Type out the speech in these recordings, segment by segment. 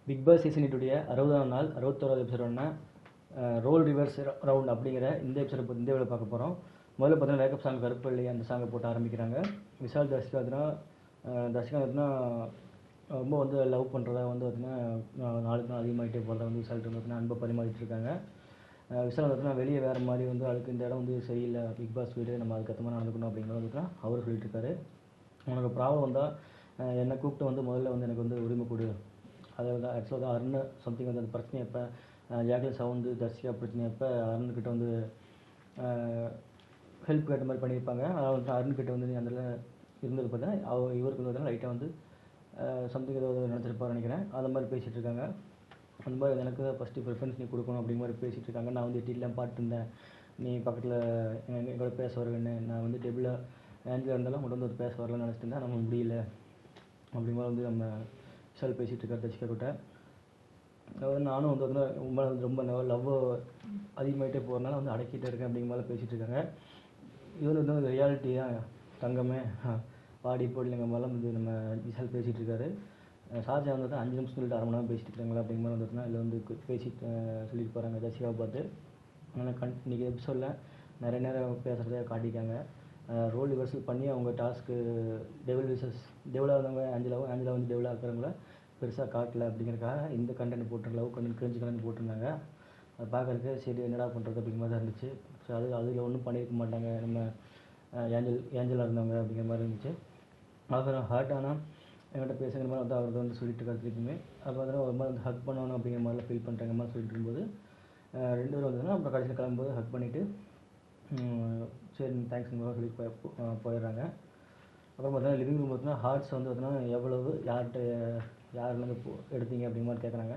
Big Boss season 8 60ஆம் நாள் 61வது எபிசோடான role reverse round அப்படிங்கிற இந்த எபிசோட இந்த வீடியோ பார்க்க போகிறோம். முதல்ல பார்த்தீங்கன்னா வேக்கப் சாங் கருப்பள்ளி அந்த சாங்கை போட்டு ஆரம்பிக்கிறாங்க. விஷால் தர்ஷிகா பார்த்தீங்கன்னா ரொம்ப வந்து லவ் பண்ணுறதா வந்து பார்த்தீங்கன்னா நாளுக்கு நாள் அதிகமாகிட்டே போகிறதா வந்து விஷால்கிட்ட பார்த்தீங்கன்னா அன்பை பரிமாறிட்டு இருக்காங்க. விஷால் பார்த்தீங்கன்னா வெளியே வேறு மாதிரி வந்து அதுக்கு இந்த இடம் வந்து சரியில்லை, பிக் பாஸ் வீடு, நம்ம அதுக்கு மாதிரி நடந்துக்கணும் அப்படிங்கிறத வந்து அவர் சொல்லிட்டு இருக்காரு. உனக்கு ப்ராப்ளம் வந்தால் என்னை கூப்பிட்டு வந்து முதல்ல வந்து எனக்கு வந்து உரிமை கொடு. அதை வந்து ஆக்சுவலாக வந்து அருண் சம்திங் வந்து அந்த பிரச்சனை எப்போ ஜாக்லின் சவுண்டு தர்ஷிகா பிரச்சனை எப்போ அருண்கிட்ட வந்து ஹெல்ப் கேட்ட மாதிரி பண்ணியிருப்பாங்க. அதாவது அருண்கிட்ட வந்து அதில் இருந்தது பார்த்தா இவருக்கு வந்து லைட்டாக வந்து சம்திங் ஏதாவது நினச்சிருப்பாரு நினைக்கிறேன். அந்த மாதிரி பேசிகிட்டு இருக்காங்க. அந்த மாதிரி எனக்கு தான் ஃபஸ்ட்டு ப்ரிஃபரன்ஸ் நீ கொடுக்கணும் அப்படிங்கிற மாதிரி பேசிகிட்டு இருக்காங்க. நான் வந்து எட்டிலாம் பாட்டுருந்தேன், நீ பக்கத்தில் எங்களோட பேச வருவேன்னு, நான் வந்து டெபிளாக ஏஞ்சில் இருந்தாலும் உடம்பு வந்து பேச வரலன்னு நினச்சிட்டு இருந்தேன், நம்ம முடியல அப்படிங்கிற வந்து நம்ம விஷால் பேசிகிட்டு இருக்கார் தர்ஷிகா கிட்ட. அதாவது நானும் வந்து வந்து ரொம்ப லவ் அதிகமாகிட்டே போகிறனால வந்து அடக்கிட்டே இருக்கேன் அப்படிங்கிற மாதிரி பேசிகிட்டு இருக்காங்க. இது வந்து ரியாலிட்டி தான் தங்கமே பாடி போடலைங்க மாதிரிலாம் வந்து நம்ம விஷால் பேசிகிட்டு இருக்காரு. ஷாஜா வந்து 5 நிமிஷம் சொல்லிட்டு அரை மணி நேரம் பேசிகிட்டு இருக்காங்களா அப்படிங்கிற மாதிரி வந்துட்டுனா இதில் வந்து பேசிட்டு சொல்லிட்டு போகிறாங்க தர்ஷிகாவை பார்த்து. ஆனால் இன்றைக்கி எபிசோடில் நிறைய நேரம் பேசுகிறத காட்டிக்காங்க. ரோல் ரிவர்சல் பண்ணி அவங்க டாஸ்க்கு டெவலாக இருந்தவங்க ஆஞ்சலா வந்து டெவலாக இருக்கிறவங்கள பெருசாக காட்டலை அப்படிங்கிறக்காக இந்த content love content cringe content போட்டிருந்தாங்க. அதை பார்க்குறதுக்கு சரி என்னடா பண்ணுறது அப்படிங்கிற மாதிரி தான் இருந்துச்சு. ஸோ அதில் ஒன்றும் பண்ணியிருக்க மாட்டாங்க நம்ம ஏஞ்சலாக இருந்தவங்க அப்படிங்கிற மாதிரி இருந்துச்சு. அப்புறம் ஹர்ட் ஆனால் என்கிட்ட பேசுகிற மாதிரி வந்து அவர்கிட்ட வந்து சொல்லிட்டு கற்றுக்குமே. அப்போ அதெல்லாம் ஒரு மாதிரி வந்து ஹக் பண்ணணும் அப்படிங்கிற மாதிரிலாம் ஃபீல் பண்ணுறாங்க மாதிரி சொல்லிட்டு இருக்கும்போது 2 பேரும் வந்ததுன்னா அப்புறம் கடைசியில் கிளம்பும்போது ஹக் பண்ணிவிட்டு சரி தேங்க்ஸுங்க சொல்லி போயிடுறாங்க. அப்புறம் பார்த்தீங்கன்னா லிவிங் ரூம் பார்த்தீங்கன்னா ஹார்ட்ஸ் வந்து பார்த்தீங்கன்னா எவ்வளவு யாருலேருந்து எடுத்தீங்க அப்படிங்கிற மாதிரி கேட்குறாங்க.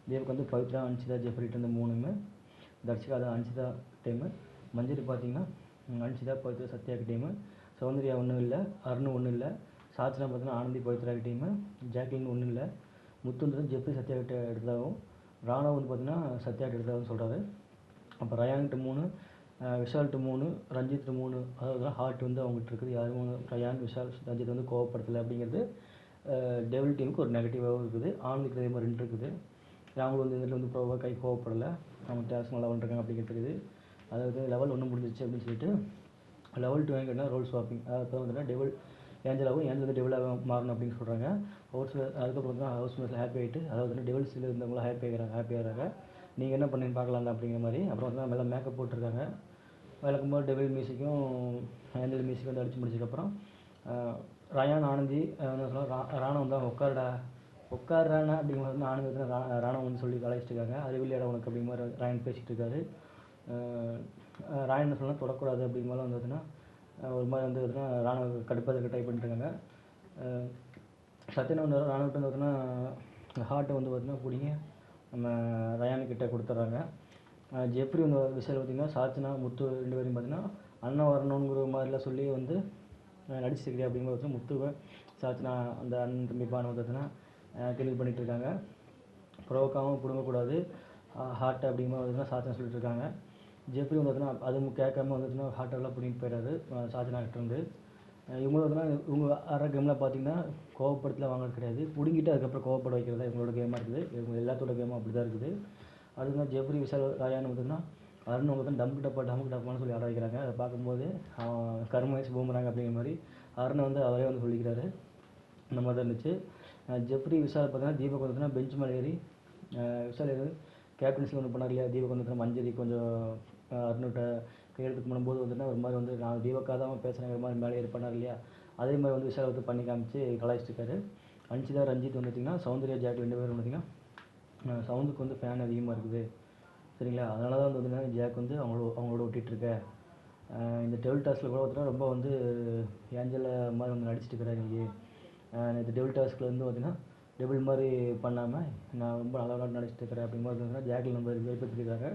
தேவுக்கு வந்து பவித்ரா, அன்ஷிதா, ஜெஃப்ரிட்டு இந்த 3மே, தர்ஷிகா அது அன்ஷிதா டீமு, மஞ்சரி பார்த்தீங்கன்னா அன்ஷிதா, பவித்ரா, சத்யாக்கு டீமு, சௌந்தர்யா ஒன்றும் இல்லை, அருண் ஒன்றும் இல்லை, சாத்னா பார்த்தீங்கன்னா ஆனந்தி, பவித்ராக்கு டீமு, ஜாக்லின் ஒன்றும் இல்லை, முத்து வந்து ஜெஃப்ரி சத்யாக்கிட்ட எடுத்ததாகவும், ராணவ் வந்து பார்த்தீங்கன்னா சத்யாக்கிட்ட எடுத்ததாகவும் சொல்கிறாரு. அப்போ ரயான்கிட்ட 3, விஷால்கிட்ட 3, ரஞ்சித் 3, அதாவது ஹார்ட் வந்து அவங்ககிட்ட இருக்குது. யாரும் ரயான், விஷால், ரஞ்சித் வந்து கோவப்படுத்தலை அப்படிங்கிறது டெவில் டீமுக்கு ஒரு நெகட்டிவாகவும் இருக்குது. ஆனந்திக்கு அதே மாதிரி 2 இருக்குது. அவங்களும் வந்து இதில் வந்து ப்ரோவாக கை கோவப்படலை, அவங்க டாஸ்க் நல்லா பண்ணுறாங்க அப்படிங்கிறது இருக்குது. அதாவது லெவல் 1 முடிஞ்சிச்சு அப்படின்னு சொல்லிட்டு லெவல் 2 கேட்டால் ரோல் ஸ்வாப்பிங், அதாவது வந்துன்னா டெவில் ஏஞ்சலாகவும் ஏஞ்சல் வந்து டெவிலாக மாறணும் அப்படின்னு சொல்கிறாங்க. அதுக்கப்புறம் வந்து ஹவுஸ் மேட்ஸில் ஹாப்பி ஆகிட்டு, அதாவது வந்து டெவில்ஸில் இருந்தவங்களும் ஹாப்பியாகிறாங்க. நீங்கள் என்ன பண்ணீங்கன்னு பார்க்கலாம் அப்படிங்கிற மாதிரி. அப்புறம் வந்து நல்லா மேக்கப் போட்டிருக்காங்க. வழக்கம்போது டெவில் மியூசிக்கும் ஏஞ்சல் மியூசிக் வந்து அடித்து முடிச்சதுக்கப்புறம் ரயான், ஆனந்தி ராணவ் தான் உட்காரானா அப்படிங்கிற மாதிரி ஆனந்தி வந்து ராணவ் வந்து சொல்லி கலாய்ச்சிட்டு இருக்காங்க. அறிவியல் இடம் உனக்கு அப்படிங்கிற மாதிரி ராயன் பேசிகிட்டு இருக்காரு. ராயன் சொன்னால் தொடக்கூடாது அப்படிங்கிற மாதிரி வந்து பார்த்தீங்கன்னா ஒரு மாதிரி வந்து பார்த்தீங்கன்னா ராணுவ கடுப்பாக ட்ரை பண்ணிட்டுருக்காங்க. சத்தியனா வந்து ராணுவத்தை வந்து பார்த்தீங்கன்னா ஹார்ட்டை வந்து பார்த்தீங்கன்னா பிடிங்க நம்ம ரயானுக்கிட்ட கொடுத்துட்றாங்க. ஜெஃப்ரி வந்து விஷயம் பார்த்திங்கன்னா சாச்சனா, முத்து 2 பேரையும் பார்த்தீங்கன்னா அண்ணன் வரணுங்கிற மாதிரிலாம் சொல்லி வந்து நடிச்சிருக்கிறேன் அப்படிங்கிற வச்சு முத்துவை சாச்சனா அந்த அண்ணன் தம்பிப்பான வந்து பார்த்தீங்கன்னா கேள்வி பண்ணிகிட்டு இருக்காங்க. ப்ரோக்காகவும் பிடுங்கக்கூடாது ஹார்ட்டை அப்படிங்கிற மாதிரி வந்து சாச்சனா சொல்லிட்டு இருக்காங்க. ஜெஃப்ரி வந்து பார்த்தீங்கன்னா அதுவும் கேட்காம வந்துச்சுன்னா ஹார்ட்டெல்லாம் பிடிங்கிட்டு போயிடாது சாச்சனா கிட்டேருந்து. இவங்க பார்த்தீங்கன்னா இவங்க ஆடுற கேமில் பார்த்தீங்கன்னா கோவப்படுத்தல வாங்குறது கிடையாது, பிடுங்கிட்டு அதுக்கப்புறம் கோவப்பட வைக்கிறதா இவங்களோட கேமாக இருக்குது. இவங்க எல்லாத்தோட கேமும் அப்படி தான் இருக்குது. அதுதான் ஜெஃப்ரி, விஷால், ராயான்னு பார்த்தீங்கன்னா அருண் வந்து டம்க்கு டப்பான்னு சொல்லி ஆட வைக்கிறாங்க. அதை பார்க்கும்போது கருமேஷ் பூமராங்க அப்படிங்கிற மாதிரி அருணை வந்து அவரே வந்து சொல்லிக்கிறாரு. இந்த மாதிரி தான் இருந்துச்சு. ஜெஃப்ரி, விஷால் பார்த்தீங்கன்னா தீபக் வந்து பெஞ்ச் மேலே ஏறி விஷால் ஏறி கேப்டன்சி ஒன்று பண்ணார் இல்லையா, தீபக் வந்து மஞ்சரி கொஞ்சம் அருண்கிட்ட கையெழுத்து பண்ணும்போது வந்துன்னா ஒரு மாதிரி வந்து நான் தீபக்காக தான் பேசுகிறேங்கிற மாதிரி மேலே ஏறி பண்ணார் இல்லையா, அதே மாதிரி வந்து விஷால் வந்து பண்ணி காமிச்சு கலாய்ச்சிருக்காரு. அன்ஷிதா, ரஞ்சித் வந்து பார்த்திங்கன்னா சௌந்தர்யா, ஜாக் 2 பேரும் பார்த்திங்கன்னா சவுண்டுக்கு வந்து ஃபேன் அதிகமாக இருக்குது சரிங்களா, அதனால தான் வந்து பார்த்தீங்கன்னா ஜாக் வந்து அவங்களோட ஒட்டிகிட்ருக்க. இந்த டெவில் டாஸ்கில் கூட பார்த்தீங்கன்னா ரொம்ப வந்து ஏஞ்சலை மாதிரி வந்து நடிச்சிட்டு இருக்கிறாரு. இன்றைக்கி இந்த டெவில் டாஸ்கில் வந்து பார்த்திங்கன்னா டெவில் மாதிரி பண்ணாமல் நான் ரொம்ப நல்லா நடிச்சிட்டு இருக்கிறேன் அப்படிங்கிற மாதிரி பார்த்தீங்கன்னா ஜாக்கில் நம்ம வெளிப்படுத்திருக்காங்க.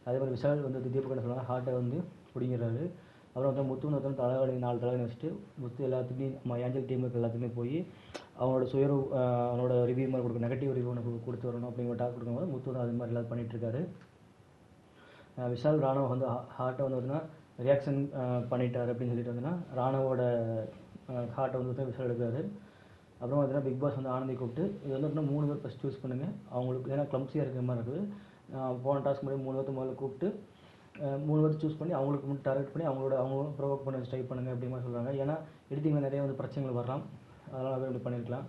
அதே மாதிரி விஷால் வந்து தீபக் என்ன சொல்லுவாங்க ஹார்ட்டை வந்து பிடிங்கிறாரு. அப்புறம் வந்து முத்து வந்து தலைவலி 4 தலைவலி வச்சுட்டு முத்து எல்லாத்துக்குமே நம்ம ஏஞ்சல் டீமுக்கு எல்லாத்துக்குமே போய் அவனோட அவனோட ரிவ்யூ மாதிரி கொடுக்க நெகட்டிவ் ரிவ்யூ ஒன்று கொடுத்து வரணும் அப்படிங்கிற டாஸ்க் கொடுக்கும்போது முத்து வந்து அது மாதிரி எல்லாம் பண்ணிகிட்ருக்காரு. விஷால் ராணவ் வந்து ஹார்ட்டை வந்து பார்த்தீங்கன்னா ரியாக்ஷன் பண்ணிட்டார் அப்படின்னு சொல்லிட்டு வந்தீங்கன்னா ராணவோட ஹார்ட்டை வந்து விஷால் எடுக்கிறாரு. அப்புறம் பார்த்தீங்கன்னா பிக் பாஸ் வந்து ஆனந்தி கூப்பிட்டு இது வந்து பார்த்தீங்கன்னா 3 பேர் ஃபஸ்ட் சூஸ் பண்ணுங்கள், அவங்களுக்கு ஏன்னா கிளம்ஸியாக இருக்கிற மாதிரி இருக்குது. போன டாஸ்க் முன்னாடி 3 பேர்த்து முதல்ல கூப்பிட்டு 3 பேர் சூஸ் பண்ணி அவங்களுக்கு மட்டும் டார்கெட் பண்ணி அவங்களும் ப்ரொவோக் பண்ண ட்ரை பண்ணுங்கள் அப்படிங்கிற மாதிரி சொல்கிறாங்க. ஏன்னா எடிட்டிங்கில் நிறைய வந்து பிரச்சனைகள் வரலாம், அதனால் அவர் இப்படி பண்ணியிருக்கலாம்.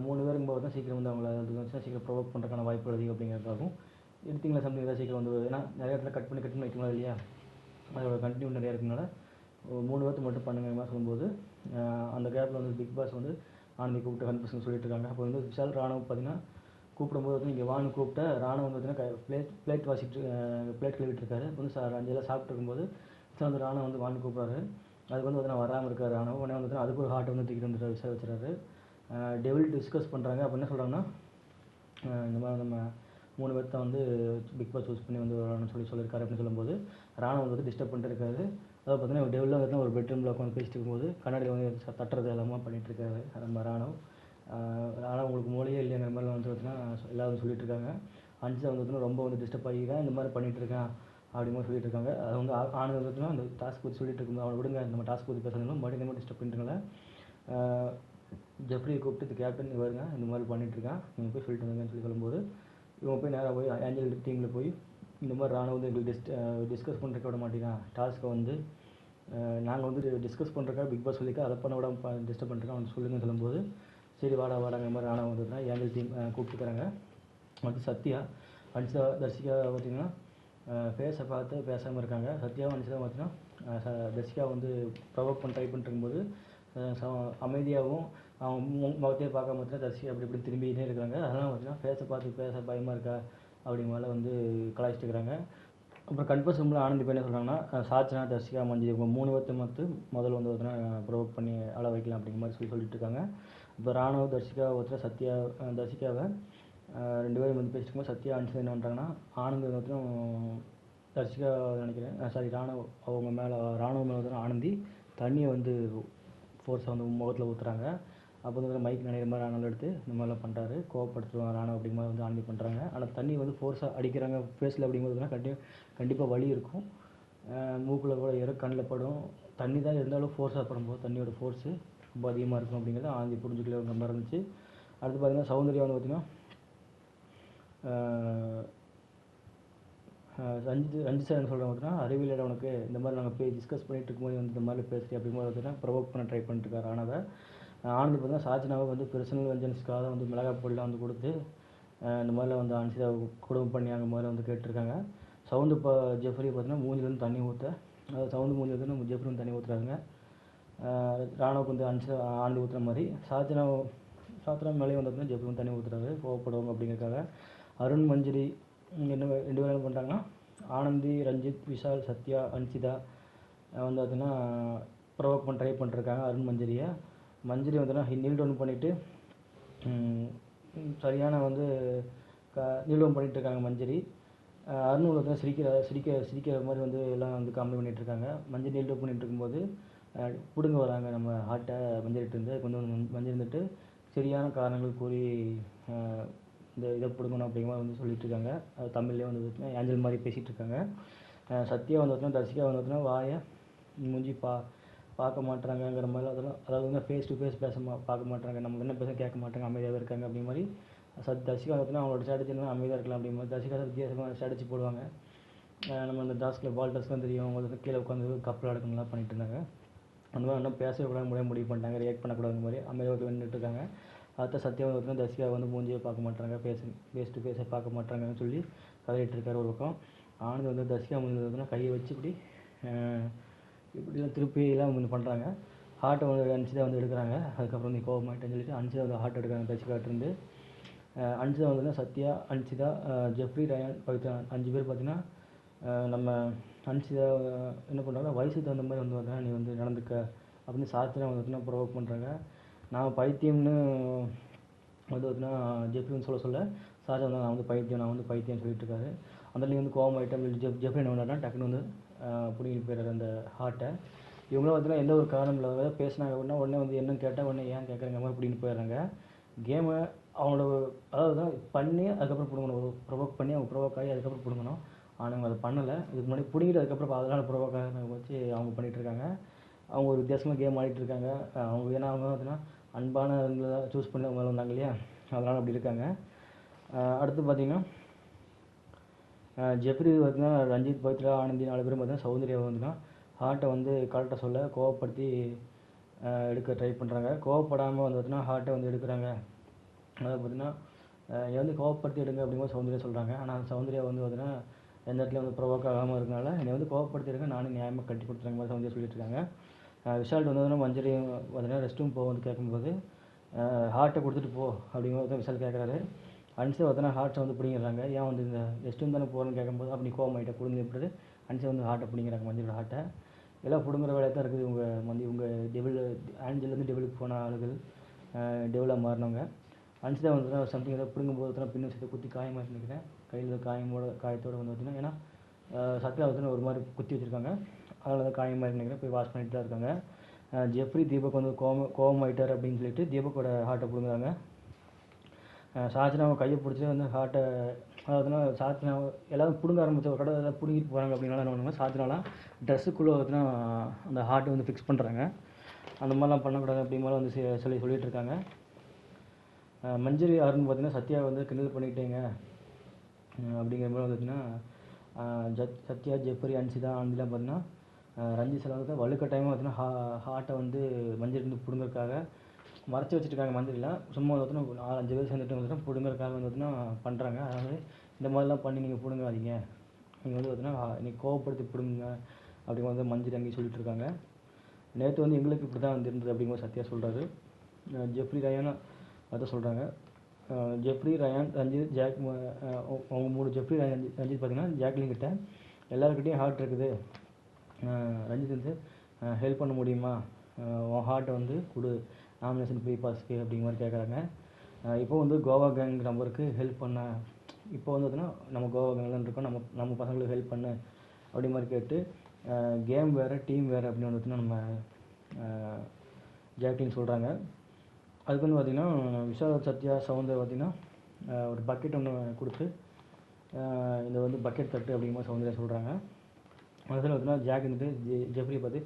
3 பேருக்கு போது தான் சீக்கிரம் வந்து அவங்கள வந்து சீக்கிரம் ப்ரொவோக் பண்ணுறதுக்கான வாய்ப்பு அதிகம் அப்படிங்கிறதுக்காகவும் எடிட்டிங்கில் சம்திங் ஏதாவது சீக்கிரம் வந்து ஏன்னா நிறைய இடத்துல கட் பண்ணி வைக்கலாம் இல்லையா, அதோட கண்டினியூ நிறையா இருக்கிறதுனால 3 பேர்த்து மட்டும் பண்ணுங்கிற மாதிரி சொல்லும்போது அந்த கேப்பில் வந்து பிக் பாஸ் வந்து ஆனந்தி கூப்பிட்டு கன்ஃபர்ஷன் சொல்லிட்டு இருக்காங்க. அப்போ வந்து விஷால் ராணுவ பார்த்தீங்கன்னா கூப்பிடும்போது வந்து இங்கே வான்னு கூப்பிட்ட ராணுவம் வந்து பார்த்தீங்கன்னா பிளேட் கழுவிட்டு இருக்காரு. வந்து அஞ்செல்லாம் சாப்பிட்டு இருக்கும்போது விஷால் வந்து ராணுவம் வந்து வான்னு கூப்பிட்றாரு. அதுக்கு வந்து பார்த்தீங்கன்னா வராமல் இருக்கார் ராணுவம். உடனே வந்து அதுக்கு ஒரு ஹார்ட் வந்து தூக்கிட்டு வந்துட்டு விஷால் வச்சுறாரு. டெவில் டிஸ்கஸ் பண்ணுறாங்க. அப்போ என்ன சொல்கிறாங்கன்னா இந்த மாதிரி நம்ம 3 பேர்த்த வந்து பிக் பாஸ் சூஸ் பண்ணி வந்து வரணும்னு சொல்லியிருக்காரு அப்படின்னு சொல்லும்போது ராணுவம் வந்து டிஸ்டர்ப் பண்ணிட்டு இருக்காரு. அதாவது பார்த்தீங்கன்னா டெவிலில் வந்து ஒரு பெட்ரூமில் உட்காந்து பேசிட்டு இருக்கும்போது கண்ணாடியில் வந்து தட்டுறது எல்லாமே பண்ணிகிட்டு இருக்காரு நம்ம ராணுவம். ஆனால் உங்களுக்கு மூளையே இல்லைங்கிற மாதிரி வந்து பார்த்தீங்கன்னா எல்லாரும் சொல்லிட்டு இருக்காங்க. அன்சிதா வந்து பார்த்தீங்கன்னா ரொம்ப வந்து டிஸ்டர்ப் ஆகிருக்கேன், இந்த மாதிரி பண்ணிகிட்டு இருக்கேன் அப்படிங்கிற மாதிரி சொல்லிட்டு இருக்காங்க. அது வந்து ஆனந்த் பார்த்தீங்கன்னா அந்த டாஸ்க் பற்றி சொல்லிட்டு இருக்கும்போது அவனை விடுங்க, நம்ம டாஸ்க் பற்றி பேசுறதுனால மறுபடியும் இந்த மாதிரி டிஸ்டர்ப் பண்ணிட்டுங்கள ஜெஃப்ரியை கூப்பிட்டு கேப்டன் வருங்க இந்த மாதிரி பண்ணிகிட்ருக்கான், நீங்கள் போய் சொல்லிட்டு வந்தீங்கன்னு சொல்லி சொல்லும்போது இவங்க போய் நேராக போய் ஏஞ்சல் டீமில் போய் இந்த மாதிரி ராணுவம் வந்து எங்களுக்கு டிஸ்கஸ் பண்ணுறக்க விட மாட்டேங்கான், டாஸ்க்கை வந்து நாங்கள் வந்து டிஸ்கஸ் பண்ணுறக்கா பிக் பாஸ் சொல்லிக்க அதை பண்ண விட டிஸ்டர்ப் பண்ணுறக்கா அவன் சொல்லுங்கன்னு சொல்லும்போது சரி வாடாங்கிற மாதிரி ராணுவம் வந்துதுன்னா ஏஞ்சல் டீம் கூப்பிட்டுக்கிறாங்க. அடுத்து சத்யா அன்சிதா தர்ஷிகா பார்த்திங்கன்னா ஃபேஸை பார்த்து பேசாமல் இருக்காங்க. சத்யாவும் அன்சிதா பார்த்திங்கன்னா தர்ஷிகா வந்து ப்ரொவோக் பண்ண ட்ரை பண்ணிட்டு இருக்கும்போது அமைதியாகவும் அவங்க முகத்தையே பார்க்காம பார்த்தீங்கன்னா தர்ஷிகா அப்படி இப்படி திரும்பினே இருக்கிறாங்க. அதெல்லாம் பார்த்தீங்கன்னா ஃபேஸை பார்த்து பேச பயமாக இருக்கா அப்படிங்க மேலே வந்து கலாய்ச்சிட்டு இருக்கிறாங்க. அப்புறம் கன்ஃபர்ஸ் ரூமில் ஆனந்தி என்ன சொல்கிறாங்கன்னா சாச்சனா தர்ஷிகா மஞ்சள் இவங்க 3 பேர்த்து முதல்ல வந்து பார்த்தீங்கன்னா ப்ரொவோக் பண்ணி அழ வைக்கலாம் அப்படிங்கிற மாதிரி சொல்லிட்டு இருக்காங்க. இப்போ ராணுவ தர்ஷிகா ஒருத்தர் சத்யா தர்ஷிகாவை 2 பேரும் வந்து பேசிட்டு இருக்கும்போது சத்யா அன்சிதா என்ன பண்ணுறாங்கன்னா ஆனந்த் வந்து தர்ஷிகா நினைக்கிறேன் சாரி அவங்க மேலே ராணுவ மேலே வந்து ஆனந்தி தண்ணியை வந்து ஃபோர்ஸை வந்து முகத்தில் ஊற்றுறாங்க. அப்போ வந்து மைக் நினைக்கிற மாதிரி ராணுவம் எடுத்து இந்த மாதிரிலாம் பண்ணுறாரு, கோவப்படுத்துவாங்க ராணுவம் அப்படிங்கிற மாதிரி வந்து ஆனந்தி பண்ணுறாங்க. ஆனால் தண்ணி வந்து ஃபோர்ஸாக அடிக்கிறாங்க ஃபேஸில் அப்படிங்கும்போதுனா கண்டிப்பாக வலி இருக்கும், மூக்கில் கூட ஏறும், கண்ணில் படும். தண்ணி தான் இருந்தாலும் ஃபோர்ஸாக படும்போது தண்ணியோட ஃபோர்ஸு ரொம்ப அதிகமாக இருக்கும் அப்படிங்கிறது ஆனந்தி புரிஞ்சுக்கல ஒரு நம்பர் இருந்துச்சு. அடுத்து பார்த்திங்கன்னா சௌந்தர்யா வந்து பார்த்திங்கன்னா ரஞ்சித் சார் என்ன சொல்கிறாங்க பார்த்தீங்கன்னா அறிவியல் உனக்கு இந்த மாதிரி நாங்கள் போய் டிஸ்கஸ் பண்ணிட்டு இருக்கும்போது வந்து இந்த மாதிரி பேசுகிறேன் அப்படிங்கும்போது பார்த்தீங்கன்னா ப்ரொவோக் பண்ண ட்ரை பண்ணிட்டுருக்காரு. ஆனந்த் பார்த்தீங்கன்னா சாச்சனாவை வந்து பர்சனல் வெஞ்சன்ஸ்க்காக வந்து மிளகாய் பொடிலாம் வந்து கொடுத்து இந்த மாதிரிலாம் வந்து அன்சிதா குடும்பம் பண்ணி அங்கே மாதிரி வந்து கேட்டிருக்காங்க. சவுண்டு இப்போ ஜெஃப்ரி பார்த்தீங்கன்னா மூஞ்சிலேருந்து தண்ணி ஊற்ற அதாவது சவுண்டு மூஞ்சி வந்து ஜெஃப்ரி வந்து தண்ணி ஊற்றுறாங்க. ராணுவுக்கு வந்து ஆனந்தி ஊற்றுற மாதிரி சாச்சனா மேலேயே வந்து பார்த்தீங்கன்னா ஜெஃப்ரி வந்து தண்ணி ஊற்றுறாரு கோவப்படுவாங்க அப்படிங்கிறதுக்காக. அருண் மஞ்சரி என்ன 2 பேரும் என்ன பண்ணுறாங்கன்னா ஆனந்தி ரஞ்சித் விஷால் சத்யா அன்சிதா வந்து பார்த்தீங்கன்னா ப்ரொவோக் பண்ண ட்ரை பண்ணிருக்காங்க. அருண் மஞ்சரி வந்துன்னா நீல் டவுன் பண்ணிவிட்டு சரியான வந்து நீல் டவுன் பண்ணிகிட்டு இருக்காங்க மஞ்சரி. அருண் வந்து சிரிக்கிற மாதிரி வந்து எல்லாம் வந்து காமெடி பண்ணிகிட்ருக்காங்க. மஞ்சள் நீல் டவுன் பண்ணிகிட்டு இருக்கும்போது பிடுங்க வராங்க நம்ம ஹார்ட்டை மஞ்சள்கிட்டருந்து கொண்டு வந்து மஞ்சள் இருந்துட்டு சரியான காரணங்கள் கூறி இந்த இதை பிடுங்கணும் அப்படிங்கிற மாதிரி வந்து சொல்லிட்டு இருக்காங்க. அது தமிழ்லேயே வந்து பார்த்தீங்கன்னா ஏஞ்சல் மாதிரி பேசிகிட்டு இருக்காங்க. சத்யா வந்து பார்த்தீங்கன்னா தர்ஷிகா வந்து பார்த்தீங்கன்னா வாயை மூஞ்சி பார்க்க மாட்டுறாங்கங்கிற மாதிரி அதாவது வந்து ஃபேஸ் டு ஃபேஸ் பார்க்க மாட்டாங்க, நம்ம என்ன பேச கேட்க மாட்டாங்க, அமைதியாகவே இருக்காங்க அப்படிங்கிற மாதிரி தர்ஷிகா பார்த்தீங்கன்னா அவங்களோட ஸ்ட்ராட்டஜிலாம் அமைதியாக இருக்கலாம் அப்படிங்கிற மாதிரி தர்ஷிகா வித்தியாசமாக ஸ்ட்ராட்டஜி போடுவாங்க. நம்ம அந்த டாஸ்கில் பால் டாஸ்க்லாம் தெரியும், அவங்க வந்து கீழே உட்காந்து கப்பல் அடக்கணும்லாம் பண்ணிட்டு இருந்தாங்க. அந்த மாதிரி இன்னும் பேசவே கூடாது முடிவு பண்ணிட்டாங்க, ரியாக்ட் பண்ணக்கூடாது மாதிரி அமைதியாக வந்துட்டு இருக்காங்க. அடுத்த சத்யா வந்து தர்ஷிகா வந்து மூஞ்சியை பார்க்க மாட்டாங்க, ஃபேஸ் டு ஃபேஸை பார்க்க மாட்டாங்கன்னு சொல்லி கதையிட்டு இருக்காரு ஒரு பக்கம். ஆனந்த் வந்து தர்ஷிகா மூஞ்சி வந்து கையை வச்சு இப்படிலாம் திருப்பிலாம் வந்து பண்ணுறாங்க. ஹார்ட்டை வந்து அன்சிதா வந்து எடுக்கிறாங்க. அதுக்கப்புறம் வந்து கோவமாட்டேன்னு சொல்லிட்டு அன்சிதா வந்து ஹார்ட் எடுக்கிறாங்க தர்ஷிகாட்டிருந்து. அன்சிதா வந்து சத்யா அன்சிதா ஜெஃப்ரி ரயான் பவித்ரா 5 பேர் பார்த்தீங்கன்னா நம்ம அன்சிதா என்ன பண்ணுறாங்கன்னா வயசுக்கு தகுந்த மாதிரி வந்து பார்த்தீங்கன்னா நீ வந்து நடந்துக்க அப்படின்னு சாத்தினா வந்து பார்த்தீங்கன்னா ப்ரொவோக் பண்ணுறாங்க. நான் பைத்தியம்னு வந்து பார்த்தீங்கன்னா ஜெஃப்ரி வந்து சொல்ல சார் வந்து நான் வந்து பைத்தியம் சொல்லிட்டு இருக்காரு. அந்த வந்து கோவமாயிட்டேன் ஜெஃப்ரி என்ன பண்ணாருன்னா டக்குன்னு வந்து பிடிங்கிட்டு போயிடுறாரு அந்த ஹார்ட்டை. இவங்களும் பார்த்தீங்கன்னா எந்த ஒரு காரணம் இல்லாத பேசினாங்க அப்படின்னா உடனே வந்து என்ன கேட்டால் உடனே ஏன் கேட்குறங்க மாதிரி பிடிங்கிட்டு போயிடுறாங்க. கேமை அவங்களோட அதாவது தான் பண்ணி அதுக்கப்புறம் பிடுங்கணும், ப்ரொவோக் பண்ணி அவங்க ப்ரொவோக் ஆகி அதுக்கப்புறம் பிடுங்கணும். ஆனால் அவங்க அதை பண்ணலை. இதுக்கு முன்னாடி பிடிங்கிட்டு அதுக்கப்புறம் அதனால் ப்ரொவோக் ஆக வச்சு அவங்க பண்ணிகிட்ருக்காங்க. அவங்க ஒரு வித்தியாசமாக கேம் ஆடிட்டுருக்காங்க. அவங்க ஏன்னா அவங்க பார்த்தீங்கன்னா அன்பானவங்களை சூஸ் பண்ணி அவங்க மேலே வந்தாங்க இல்லையா, அதனால் அப்படி இருக்காங்க. அடுத்து பார்த்தீங்கன்னா ஜெஃப்ரி பார்த்தீங்கன்னா ரஞ்சித், பவித்ரா, ஆனந்தி 4 பேரும் பார்த்தீங்கன்னா சௌந்தர்யாவை வந்துன்னா ஹார்ட்டை வந்து கரெக்டாக சொல்ல கோவப்படுத்தி எடுக்க ட்ரை பண்ணுறாங்க. கோவப்படாமல் வந்து பார்த்தீங்கன்னா ஹார்ட்டை வந்து எடுக்கிறாங்க. அதாவது பார்த்தீங்கன்னா என்னை வந்து கோவப்படுத்தி எடுங்க அப்படிங்கும்போது சௌந்தர்யா சொல்கிறாங்க. ஆனால் சௌந்தர்யா வந்து பார்த்தீங்கன்னா எந்த இடத்துல வந்து ப்ரொவோக் ஆகாமல் இருக்கனால என்னை வந்து கோவப்படுத்தி எடுங்க, நானும் நியாயமாக கட்டி கொடுத்துருங்க மாதிரி சௌந்தர்யா சொல்லிட்டு இருக்காங்க. விஷால் வந்து மஞ்சரி பார்த்தீங்கன்னா ரெஸ்ட் ரூம் போக வந்து கேட்கும்போது ஹார்ட்டை கொடுத்துட்டு போ அப்படிங்கும்போது விஷால் கேட்குறாரு. அன்சியா பார்த்தோன்னா ஹார்ட்டை வந்து பிடிங்கிறாங்க. ஏன் வந்து இந்த ரெஸ்ட் ரூம் தானே போகிறேன்னு கேட்கும்போது அப்படி கோவமாயிட்ட பிடுங்க எப்படி அன்சியா வந்து ஹார்ட்டை பிடிங்கிறாங்க, மஞ்சளோட ஹார்ட்டை. எல்லாம் பிடுங்குற வேலையை தான் இருக்குது. உங்கள் டெவில் ஆஞ்சல்லேருந்து டெவிலுக்கு போன ஆளுகள், டெவிலாக மாறினவங்க. அன்சியா வந்து சம்திங் ஏதாவது பிடுங்கும்போது தான் பின்னும் சேர்த்து குத்தி காயமாக நினைக்கிறேன். கையில் காயத்தோடு வந்து பார்த்தீங்கன்னா, ஏன்னா சத்யா வந்து ஒரு மாதிரி குத்தி வச்சுருக்காங்க, அதனால தான் காயமாக நினைக்கிறேன். போய் வாஷ் பண்ணிட்டு தான் இருக்காங்க. ஜெஃப்ரி தீபக் வந்து கோவமாயிட்டார் அப்படின்னு சொல்லிட்டு தீபக்கோட ஹார்ட்டை பிடுங்குறாங்க. சாச்சனாவை கையை பிடிச்சி வந்து ஹார்ட்டை, அதாவதுனா சாச்சனா எல்லோரும் பிடுங்க ஆரம்பித்த ஒரு கடை எல்லாம் பிடுங்கிட்டு போகிறாங்க. அப்படின்னால என்ன பண்ணுவாங்க, சாச்சனாலாம் ட்ரெஸ்ஸுக்குள்ளே வந்துன்னா அந்த ஹார்ட்டை வந்து ஃபிக்ஸ் பண்ணுறாங்க. அந்த மாதிரிலாம் பண்ணக்கூடாது அப்படிங்கிற வந்து சொல்லிகிட்டு இருக்காங்க. மஞ்சரி யாருன்னு பார்த்தீங்கன்னா சத்யா வந்து கிண்டல் பண்ணிக்கிட்டேங்க அப்படிங்கிற மாதிரி வந்துச்சுன்னா சத்யா, ஜெஃப்ரி, அன்சிதா, ஆனந்திலாம் பார்த்தீங்கன்னா ரஞ்சித் சார் வந்து வலுக்கட்டாயமாக பார்த்தீங்கன்னா ஹார்ட்டை வந்து மஞ்சள் வந்து பிடுங்கறதுக்காக மறைச்சி வச்சுருக்காங்க. மஞ்சள்லாம் சும்மா வந்து 4-5 பேர் சேர்ந்துட்டு வந்துட்டு பிடுங்கறதுக்காக வந்து பார்த்தீங்கன்னா பண்ணுறாங்க. அதாவது இந்த மாதிரிலாம் பண்ணி நீங்கள் பிடுங்காதீங்க, நீங்கள் வந்து பார்த்தீங்கன்னா நீங்கள் கோவப்படுத்தி பிடுங்க அப்படிங்கிற வந்து மஞ்சள் அங்கேயும் சொல்லிட்டு இருக்காங்க. நேற்று வந்து எங்களுக்கு இப்படி தான் வந்து இருந்தது அப்படிங்கிற சத்யா சொல்கிறாரு. ஜெஃப்ரி, ரயான் அதான் சொல்கிறாங்க. ஜெஃப்ரி, ரயான், ரஞ்சித், ஜாக் அவங்க 3 ஜெஃப்ரி, ரஞ்சித் பார்த்தீங்கன்னா ஜாக்லின் கிட்ட எல்லாருக்கிட்டையும் ஹார்ட் இருக்குது, ரஞ்சித் வந்து ஹெல்ப் பண்ண முடியுமா, உன் ஹார்ட்டை வந்து கொடு நாமினேஷன் ஃப்ரீ பாஸ்க்கு அப்படிங்கிற மாதிரி கேட்குறாங்க. இப்போ வந்து கோவா கேங் நம்பருக்கு ஹெல்ப் பண்ண, இப்போ வந்து பார்த்தீங்கன்னா நம்ம கோவா கேங்லாம் இருக்கோம், நம்ம பசங்களுக்கு ஹெல்ப் பண்ணு அப்படி மாதிரி கேட்டு கேம் வேறு டீம் வேறு அப்படின்னு வந்து பார்த்தீங்கன்னா நம்ம ஜாக்லின் சொல்கிறாங்க. அதுக்கு வந்து பார்த்திங்கன்னா விஷால், சத்யா, சவுந்தர் பார்த்திங்கன்னா ஒரு பக்கெட் ஒன்று கொடுத்து இந்த வந்து பக்கெட் தட்டு அப்படிங்கிற மாதிரி சவுந்தர்யா சொல்கிறாங்க. அதில் பார்த்தீங்கன்னா ஜாக் வந்துட்டு ஜெஃப்ரியை பார்த்து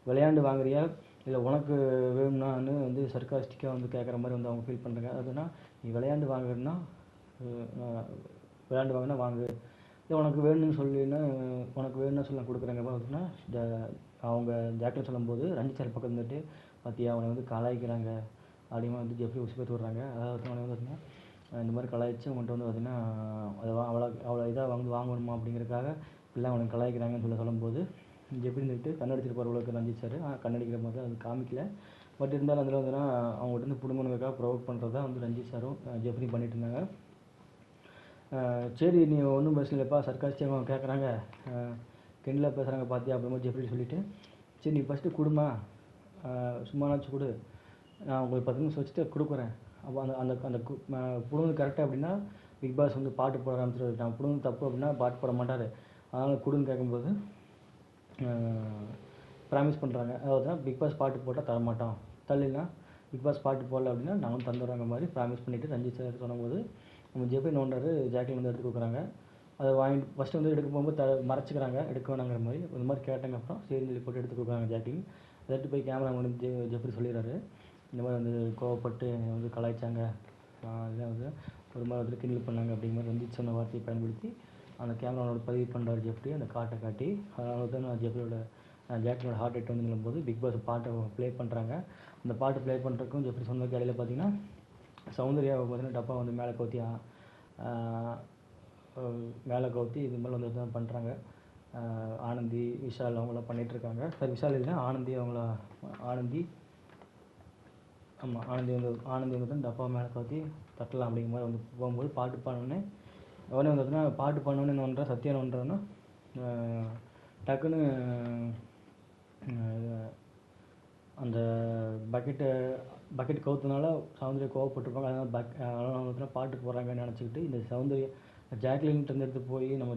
விளையாண்டு வாங்குறியா இல்லை உனக்கு வேணும்னான்னு வந்து சர்க்காஸ்டிக்காக வந்து கேட்குற மாதிரி வந்து அவங்க ஃபீல் பண்ணுறாங்க. அதுனா நீ விளையாண்டு வாங்குறதுனா வாங்கு, இல்லை உனக்கு வேணும்னு சொல்லின்னா உனக்கு வேணும்னு சொல்லி நான் கொடுக்குறேங்க அப்படின்னா அவங்க ஜாக்லின் சொல்லும்போது ரஞ்சித் சார் பக்கம் வந்துட்டு பார்த்தியா அவனை வந்து கலாய்க்கிறாங்க அப்படிமா வந்து ஜெஃப்ரி உசுப்பேற்றி விட்றாங்க. அதாவது அவனை வந்து பார்த்திங்கன்னா இந்த மாதிரி கலாய்ச்சி அவங்கள்ட்ட வந்து பார்த்திங்கன்னா அவ்வளோ இதாக வாங்கணுமா அப்படிங்கிறதுக்காக இல்லை அவனுக்கு கலாய்க்கிறாங்கன்னு சொல்லும்போது ஜெஃப்ரி வந்துட்டு கண்ணடிச்சிட்டு போகிற அளவுக்கு ரஞ்சித் சார் கண்ணடிக்கிற மாதிரி அது காமிக்கல. பட் இருந்தாலும் அதில் வந்துன்னா அவங்கள்ட்ட வந்து பிடுங்கணுக்காக ப்ரொவோக் பண்ணுறது தான் வந்து ரஞ்சித் சாரும் ஜெஃப்ரி பண்ணிட்டு இருந்தாங்க. சரி நீ ஒன்றும் பேசலப்பா, சர்க்காஸ்டியாக அவங்க கேட்குறாங்க, கிண்டலாக பேசுகிறாங்க பார்த்தியா அப்படிமா ஜெஃப்ரி சொல்லிவிட்டு சரி நீ ஃபஸ்ட்டு கொடுமா, சும்மானாச்சும் கொடு, நான் உங்களுக்கு 10 நிமிஷம் வச்சுட்டு கொடுக்குறேன். அப்போ அந்த அந்த பிடுங்கு கரெக்டாக அப்படின்னா பிக் பாஸ் வந்து பாட்டு போட ஆரம்பிச்சிட்டு, நான் பிடுங்கு தப்பு அப்படின்னா பாட்டு போட மாட்டார், அதனால் கொடுன்னு கேட்கும்போது ப்ராமிஸ் பண்ணுறாங்க. அதாவது பிக் பாஸ் பாட்டு போட்டால் தரமாட்டோம், தள்ளினா பிக் பாஸ் பாட்டு போடல அப்படின்னா நானும் தந்துடுறாங்க மாதிரி ப்ராமிஸ் பண்ணிவிட்டு ரஞ்சித் சார் சொன்னபோது நம்ம ஜெஃப்ரி நோண்டாரு ஜாக்லின் வந்து எடுத்து கொடுக்குறாங்க. அதை வாங்கிட்டு ஃபஸ்ட்டு வந்து எடுக்க போகும்போது மறைச்சிக்கிறாங்க, எடுக்க வேணாங்கிற மாதிரி இந்த மாதிரி கேட்டாங்க. அப்புறம் சரின்னு சொல்லி போட்டு எடுத்து கொடுக்குறாங்க ஜாக்லின். எடுத்து போய் கேமரா வந்து ஜெஃப்ரி சொல்லிடுறாரு, இந்த மாதிரி வந்து கோவப்பட்டு வந்து கலாய்ச்சாங்க, இல்லை வந்து ஒரு மாதிரி வந்து கிண்டல் பண்ணாங்க அப்படிங்கிற மாதிரி ரஞ்சித் சொன்ன வார்த்தையை பயன்படுத்தி அந்த கேமராவோட பதிவு பண்ணுறாரு ஜெஃப்ரி அந்த காட்டை காட்டி. அதனால தான் நான் ஜெஃப்ரியோட ஜாக்லினோட ஹார்ட் ரேட் வந்து நிலும்போது பிக் பாஸ் பாட்டை ப்ளே பண்ணுறாங்க. அந்த பாட்டு ப்ளே பண்ணுறதுக்கும் ஜெஃப்ரி சொன்ன வேலையில் பார்த்திங்கன்னா சௌந்தர்யாவை பார்த்திங்கன்னா டப்பா வந்து மேலே கவுத்தி இது மாதிரி வந்து தான் பண்ணுறாங்க. ஆனந்தி, விஷால் அவங்களாம் பண்ணிகிட்ருக்காங்க. சார் விஷால் இல்லைன்னா ஆனந்தி வந்து டப்பா மேலே கவுத்தி தட்டலாம் அப்படிங்கிற மாதிரி வந்து போகும்போது பாட்டு பாடினோடனே உடனே வந்து பார்த்தீங்கன்னா பாட்டு பாடினோடனே என்ன பண்ணுறேன் சத்யா என்ன பண்ணுறேன்னா டக்குன்னு அந்த பக்கெட் கவுத்தனால சௌந்தர்யா கோவப்பட்டிருப்பாங்க. அதனால் வந்து பாட்டு போடுறாங்கன்னு நினச்சிக்கிட்டு இந்த சௌந்தர்யா ஜாக்லின்ட்டு எடுத்து போய் நம்ம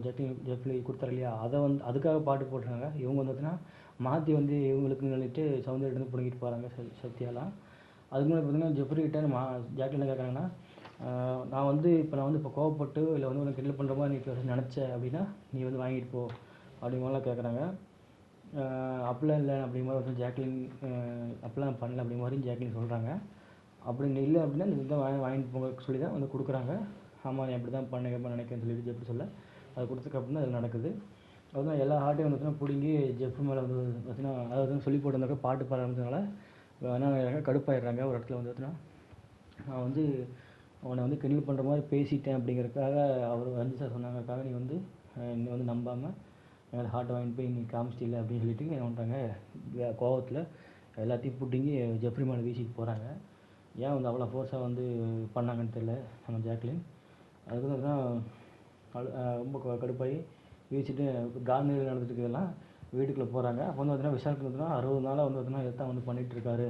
ஜெஃப்ரி கொடுத்தாரு இல்லையா, அதை வந்து அதுக்காக பாட்டு போட்டுருக்காங்க. இவங்க வந்து பார்த்தீங்கன்னா மாற்றி வந்து இவங்களுக்குன்னு சொல்லிட்டு சௌந்தர்யிட்டேருந்து பிடுங்கிட்டு போகிறாங்க சத்யாலாம். அதுக்கு முன்னாடி பார்த்தீங்கன்னா ஜெஃப்ரி கிட்டே ஜாக்லின் என்ன கேட்குறாங்கன்னா நான் வந்து இப்போ கோவப்பட்டு இல்லை வந்து உனக்கு கிண்டல் பண்ணுற மாதிரி நீ நினச்ச அப்படின்னா நீ வந்து வாங்கிட்டு போ அப்படிங்கலாம் கேட்குறாங்க. அப்படிலாம் இல்லை அப்படிங்கிற மாதிரி ஜாக்லின் அப்படிலாம் பண்ணல அப்படிங்கிற மாதிரி ஜாக்லின் சொல்கிறாங்க. அப்படி இல்லை அப்படின்னா இதுதான் வாங்கிட்டு போங்க சொல்லி தான் வந்து கொடுக்குறாங்க. ஆமாம் நீ அப்படி தான் பண்ண நினைக்கிறேன்னு சொல்லிட்டு ஜெஃப்ரி சொல்ல அது கொடுத்துக்க அப்படின்னா அது நடக்குது. அதுதான் எல்லா ஹார்ட்டையும் வந்து பார்த்தீங்கன்னா பிடுங்கி ஜெஃப்ரி மேலே வந்து பார்த்தீங்கன்னா அதாவது வந்து சொல்லி போட்டிருந்தாக்க பாட்டு பாட ஆரம்பிச்சதுனால என்ன கடுப்பாயிடுறாங்க. ஒரு இடத்துல வந்து பார்த்தீங்கன்னா நான் வந்து அவனை வந்து கிண்டல் பண்ணுற மாதிரி பேசிட்டேன் அப்படிங்கிறதுக்காக அவர் ரஞ்சித் சார் சொன்னாங்கக்காக நீ வந்து நம்பாமல் எனக்கு ஹார்ட்டை வாங்கிட்டு போய் நீ காமிச்சிட்டில்ல அப்படின்னு சொல்லிட்டு என்ன பண்ணுறாங்க கோவத்தில் எல்லாத்தையும் பிடுங்கி ஜெஃப்ரி மேலே வீசிட்டு போகிறாங்க. ஏன் வந்து அவ்வளோ ஃபோர்ஸாக வந்து பண்ணாங்கன்னு தெரியல நம்ம ஜாக்லின். அதுக்கு வந்து ரொம்ப கடுப்பாகி வீசிட்டு கார்டனில் நடந்துட்டு இருக்கிறதெல்லாம் வீட்டுக்குள்ளே போகிறாங்க. அப்போ வந்து பார்த்தீங்கன்னா விஷாலுக்கு பார்த்தீங்கன்னா 60 நாளாக வந்து பார்த்தீங்கன்னா எத்தான் வந்து பண்ணிகிட்ருக்காரு